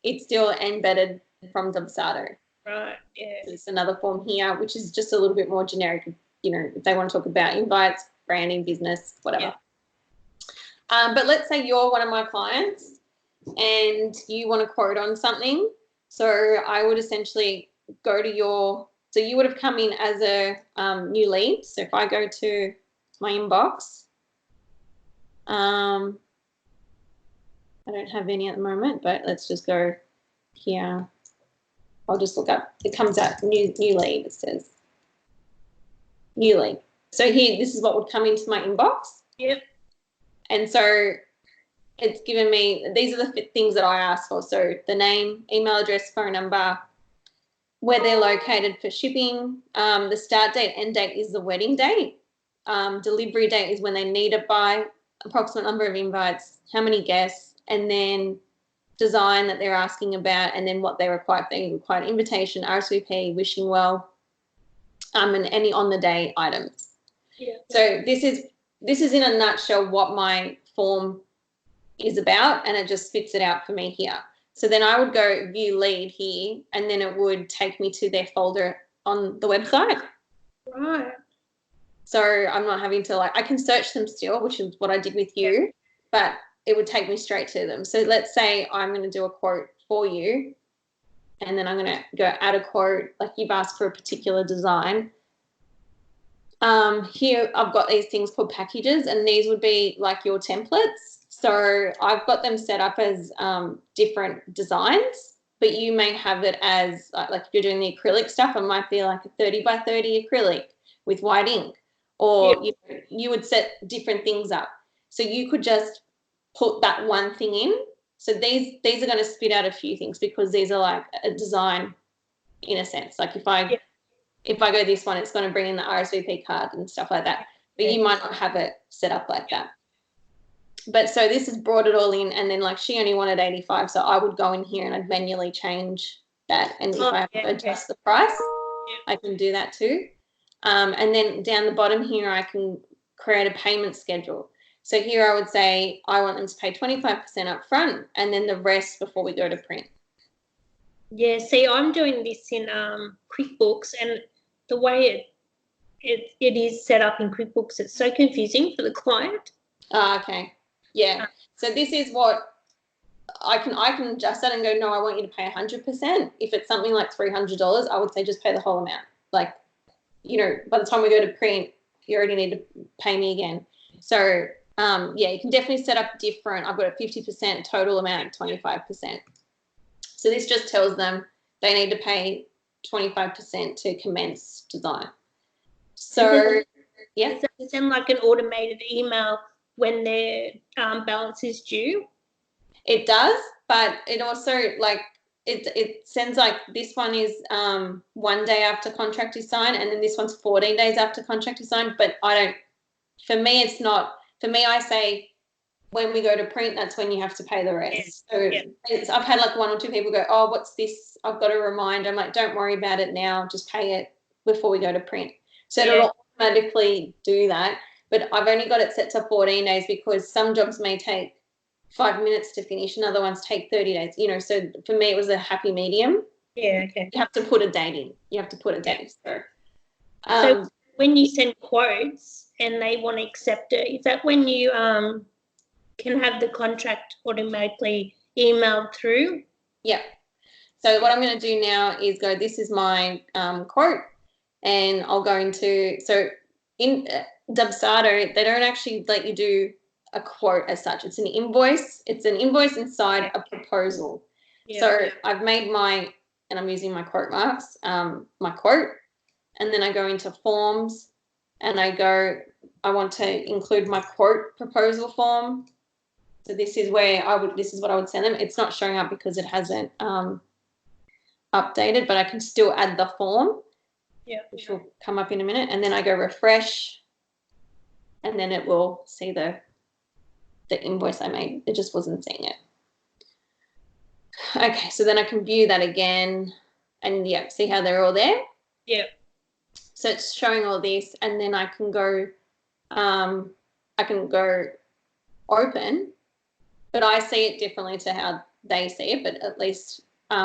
it's still embedded from Dubsado. Right, yeah. There's another form here, which is just a little bit more generic, if they want to talk about invites, branding, business, whatever. Yeah. But let's say you're one of my clients and you want to quote on something. So I would essentially go to so you would have come in as a new lead. So if I go to my inbox, I don't have any at the moment, but let's just go here. I'll just look up. It comes out new lead. It says new lead. So here, this is what would come into my inbox. Yep. And so it's given me, these are the things that I asked for. So the name, email address, phone number, where they're located for shipping. The start date, end date is the wedding date. Delivery date is when they need it by, approximate number of invites, how many guests, and then design that they're asking about, and then what they require. They require an invitation, RSVP, wishing well, and any on the day items. Yeah. So this is in a nutshell what my form is about, and it just spits it out for me here. So then I would go view lead here, and then it would take me to their folder on the website. Right. So I'm not having to I can search them still, which is what I did with you, but it would take me straight to them. So let's say I'm going to do a quote for you, and then I'm going to go add a quote, like you've asked for a particular design. Here I've got these things called packages, and these would be like your templates. So I've got them set up as different designs, but you may have it as like if you're doing the acrylic stuff, it might be like a 30 by 30 acrylic with white ink, or you would set different things up. So you could just put that one thing in. So these are going to spit out a few things because these are like a design in a sense. Like if I go this one, it's going to bring in the RSVP card and stuff like that. But you might not have it set up like that. But so this has brought it all in, and then like she only wanted 85, so I would go in here and I'd manually change that. And if I have to adjust the price, I can do that too. And then down the bottom here, I can create a payment schedule. So here I would say I want them to pay 25% up front and then the rest before we go to print. Yeah, see, I'm doing this in QuickBooks, and the way it is set up in QuickBooks, it's so confusing for the client. Okay. Yeah. So this is what I can adjust that and go, no, I want you to pay 100%. If it's something like $300, I would say just pay the whole amount. Like, by the time we go to print, you already need to pay me again. So, you can definitely set up different. I've got a 50% total amount, 25%. So this just tells them they need to pay 25% to commence design. So, Does it send like an automated email when their balance is due? It does, but it also it sends like this one is 1 day after contract is signed, and then this one's 14 days after contract is signed. But for me, it's not. For me, I say when we go to print, that's when you have to pay the rest. So I've had like 1 or 2 people go, oh, what's this? I've got a reminder. I'm like, don't worry about it now. Just pay it before we go to print. So it'll automatically do that. But I've only got it set to 14 days because some jobs may take 5 minutes to finish and other ones take 30 days, so for me it was a happy medium. Yeah, okay. You have to put a date in. So So when you send quotes and they want to accept it, is that when you can have the contract automatically emailed through? Yeah. So what I'm going to do now is go, this is my quote, and I'll go into, so in Dubsado, they don't actually let you do a quote as such. It's an invoice. It's an invoice inside a proposal. Yeah. So I've made my, and I'm using my quote marks, my quote, and then I go into forms and I go, I want to include my quote proposal form. So this is where this is what I would send them. It's not showing up because it hasn't updated, but I can still add the form, which will come up in a minute. And then I go refresh, and then it will see the invoice I made. It just wasn't seeing it. Okay, so then I can view that again, and see how they're all there? Yeah. So it's showing all this, and then I can go open, but I see it differently to how they see it, but at least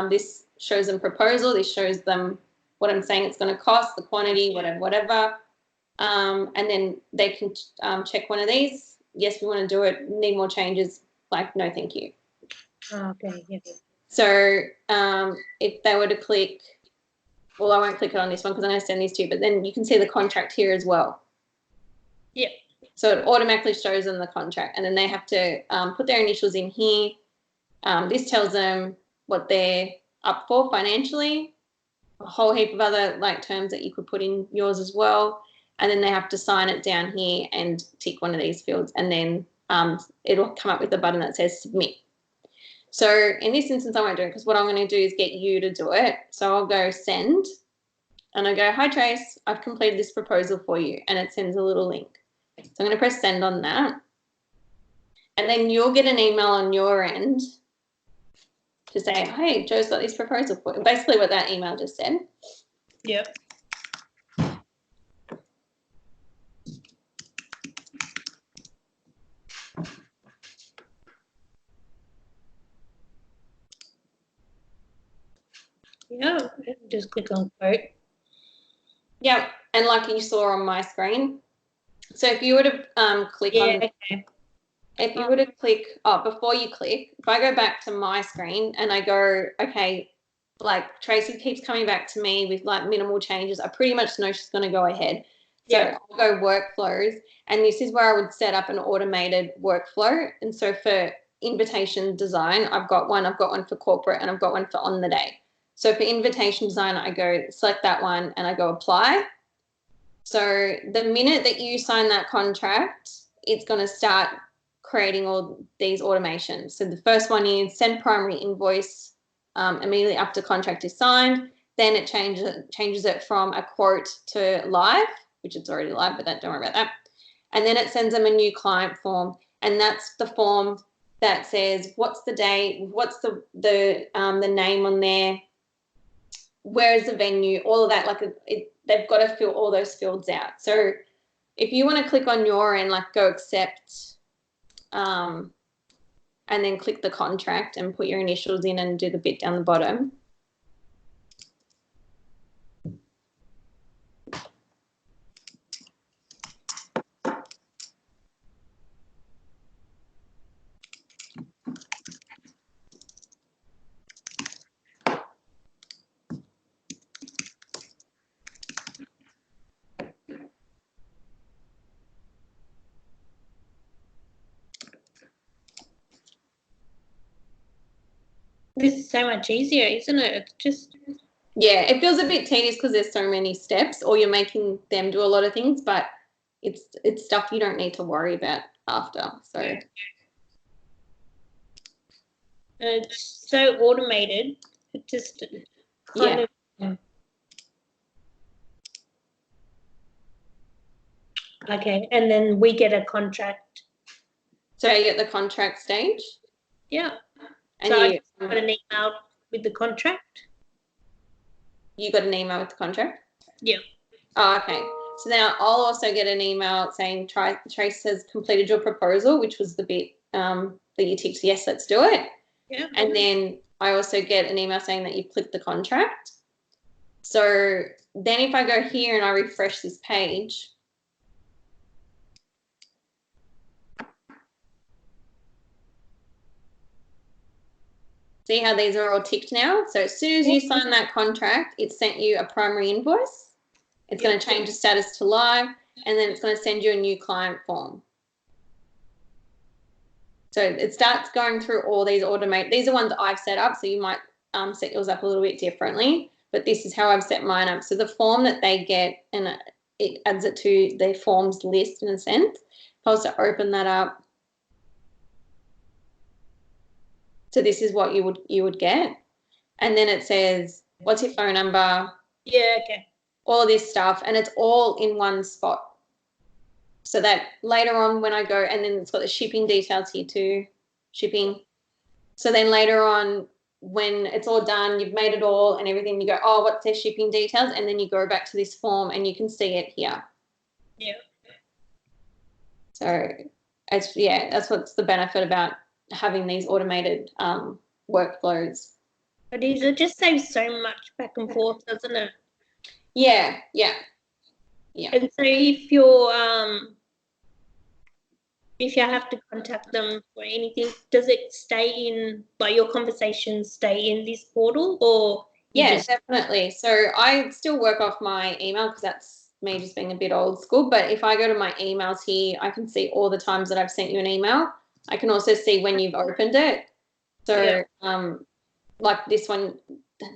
this shows them proposal, this shows them what I'm saying it's going to cost, the quantity, whatever. And then they can check one of these. Yes, we want to do it. Need more changes. Like, no, thank you. Okay. Yeah. So if they were to click, well, I won't click it on this one because I'm going to send these to you, but then you can see the contract here as well. Yeah. So it automatically shows them the contract, and then they have to put their initials in here. This tells them what they're up for financially, a whole heap of other terms that you could put in yours as well. And then they have to sign it down here and tick one of these fields, and then it'll come up with a button that says submit. So in this instance, I won't do it because what I'm going to do is get you to do it. So I'll go send, and I go, hi Trace, I've completed this proposal for you, and it sends a little link. So I'm going to press send on that, and then you'll get an email on your end to say, hey, Joe's got this proposal for you. Basically what that email just said. Yep. Yeah, just click on quote. Yeah, and like you saw on my screen. So if you were to click on, if you were to click, before you click, if I go back to my screen and I go, okay, like Tracy keeps coming back to me with minimal changes, I pretty much know she's going to go ahead. So I'll go workflows, and this is where I would set up an automated workflow. And so for invitation design, I've got one for corporate, and I've got one for on the day. So for invitation design, I go select that one and I go apply. So the minute that you sign that contract, it's going to start creating all these automations. So the first one is send primary invoice immediately after contract is signed. Then it changes it from a quote to live, which it's already live, but don't worry about that. And then it sends them a new client form, and that's the form that says what's the date, what's the name on there, where is the venue, all of that. They've got to fill all those fields out. So if you want to click on your end, go accept, and then click the contract and put your initials in and do the bit down the bottom. This is so much easier, isn't it? It's just... Yeah, it feels a bit tedious because there's so many steps, or you're making them do a lot of things, but it's stuff you don't need to worry about after. So it's so automated. It just kind of... Okay, and then we get a contract. So you get the contract stage? Yeah. And so I got an email with the contract? You got an email with the contract? Yeah. Oh, okay. So now I'll also get an email saying Trace has completed your proposal, which was the bit that you ticked, yes, let's do it. Yeah. And then I also get an email saying that you've clicked the contract. So then if I go here and I refresh this page, see how these are all ticked now? So as soon as you sign that contract, it sent you a primary invoice. It's going to change the status to live, and then it's going to send you a new client form. So it starts going through all these these are ones I've set up, so you might set yours up a little bit differently, but this is how I've set mine up. So the form that they get, and it adds it to their forms list in a sense. If I was to open that up, so this is what you would get, and then it says, what's your phone number? Yeah, okay. All of this stuff, and it's all in one spot. So that later on when I go, and then it's got the shipping details here too, shipping. So then later on when it's all done, you've made it all and everything, you go, oh, what's their shipping details? And then you go back to this form and you can see it here. Yeah. So that's what's the benefit about having these automated workflows. But it just saves so much back and forth, doesn't it? Yeah. And so if you have to contact them for anything, does it stay in, like, your conversations stay in this portal, or? Definitely. So I still work off my email because that's me just being a bit old school. But if I go to my emails here, I can see all the times that I've sent you an email. I can also see when you've opened it. So like this one,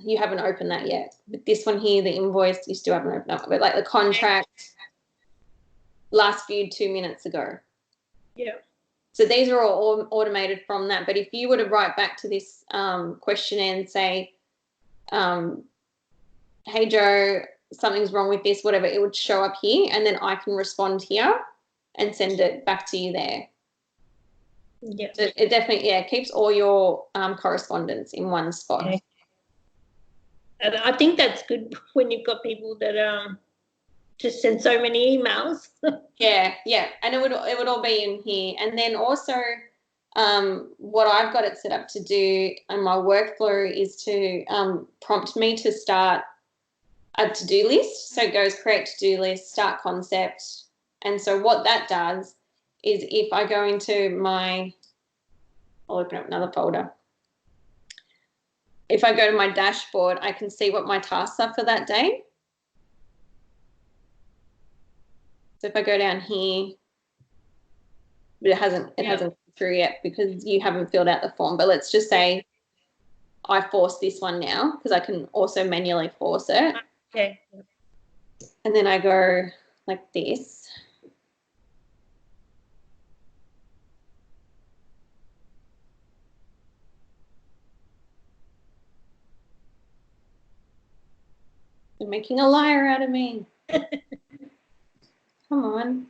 you haven't opened that yet. But this one here, the invoice, you still haven't opened that. But like the contract last viewed 2 minutes ago. Yeah. So these are all automated from that. But if you were to write back to this questionnaire and say, hey, Joe, something's wrong with this, whatever, it would show up here, and then I can respond here and send it back to you there. Yeah. So it definitely, keeps all your correspondence in one spot. Okay. And I think that's good when you've got people that just send so many emails. Yeah, and it would all be in here. And then also what I've got it set up to do and my workflow is to prompt me to start a to-do list. So it goes create to-do list, start concept. And so what that does is if I go into I'll open up another folder. If I go to my dashboard, I can see what my tasks are for that day. So if I go down here, but it hasn't come through yet because you haven't filled out the form. But let's just say I force this one now because I can also manually force it. Okay. And then I go like this. You're making a liar out of me. Come on.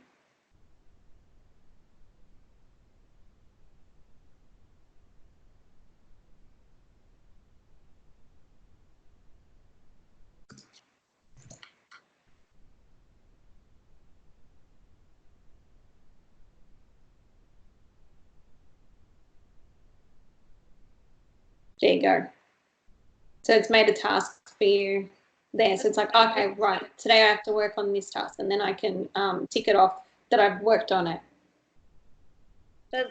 There you go. So it's made a task for you there. So it's like, okay, right, today I have to work on this task, and then I can tick it off that I've worked on it.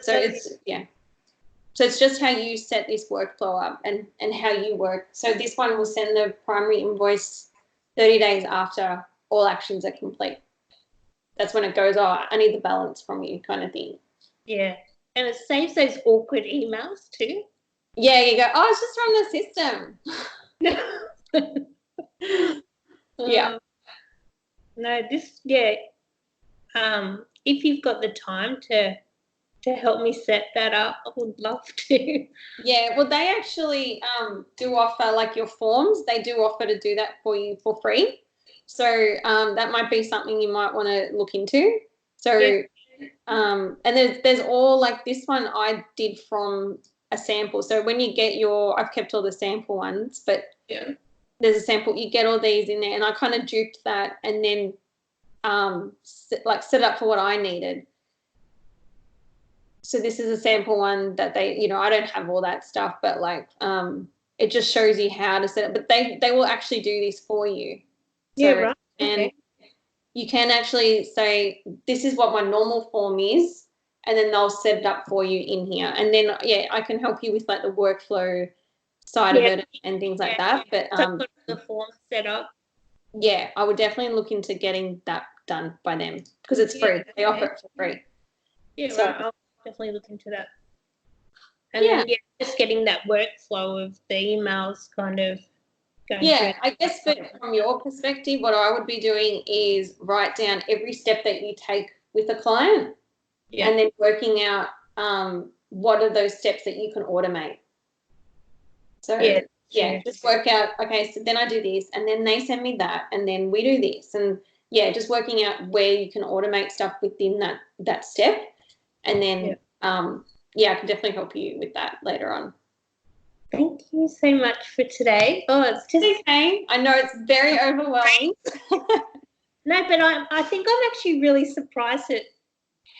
So it's just how you set this workflow up and how you work. So this one will send the primary invoice 30 days after all actions are complete. That's when it goes, oh, I need the balance from you kind of thing. Yeah. And it saves those awkward emails too. Yeah, you go, oh, it's just from the system. Yeah. No, if you've got the time to help me set that up, I would love to. Yeah, well, they actually do offer, like your forms, they do offer to do that for you for free. So that might be something you might want to look into. So, and there's all, like this one I did from a sample. So when you get I've kept all the sample ones, but there's a sample, you get all these in there, and I kind of duped that and then set it up for what I needed. So this is a sample one that they, I don't have all that stuff, but like it just shows you how to set it. But they will actually do this for you. Yeah, right. And Okay. you can actually say, this is what my normal form is, and then they'll set it up for you in here. And then, yeah, I can help you with like the workflow side of it and things like that. But So I've got the form set up. yeah, I would definitely look into getting that done by them because it's free. They offer it for free. Yeah, So, right. I'll definitely look into that. And then just getting that workflow of the emails kind of going through. I guess from your perspective, what I would be doing is write down every step that you take with a client and then working out what are those steps that you can automate. So just work out, okay, so then I do this and then they send me that and then we do this. And just working out where you can automate stuff within that step. And then I can definitely help you with that later on. Thank you so much for today. Oh, it's just okay. I know it's very overwhelming. No, but I think I'm actually really surprised at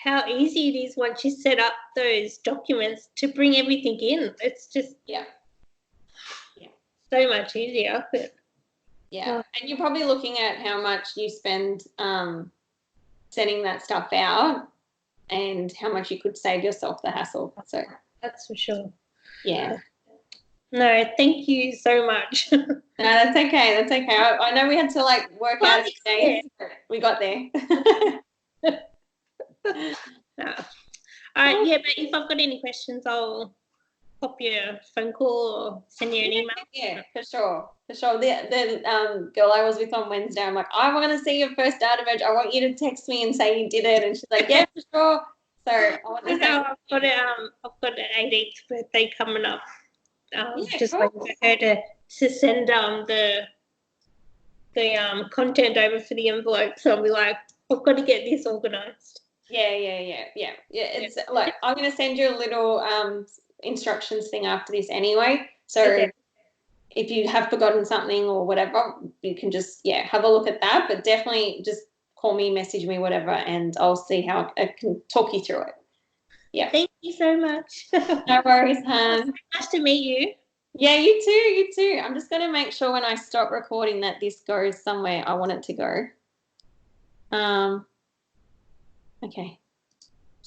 how easy it is once you set up those documents to bring everything in. It's just so much easier. But, and you're probably looking at how much you spend sending that stuff out and how much you could save yourself the hassle. So that's for sure. Yeah. No, thank you so much. No, that's okay. That's okay. I know we had to like work out a few days, but we got there. No. All right, but if I've got any questions, I'll pop you a phone call or send you an email. Yeah, for sure. For sure. The girl I was with on Wednesday, I'm like, I want to see your first data badge. I want you to text me and say you did it. And she's like, yeah, for sure. So I want to say I've got an 18th birthday coming up. Just waiting for her to send the content over for the envelope. So I'll be like, I've got to get this organised. Yeah. It's like I'm going to send you a little instructions thing after this anyway. So if you have forgotten something or whatever, you can just have a look at that. But definitely just call me, message me, whatever, and I'll see how I can talk you through it. Yeah. Thank you so much. No worries, hon. Nice to meet you. Yeah, you too. You too. I'm just going to make sure when I stop recording that this goes somewhere I want it to go. Okay.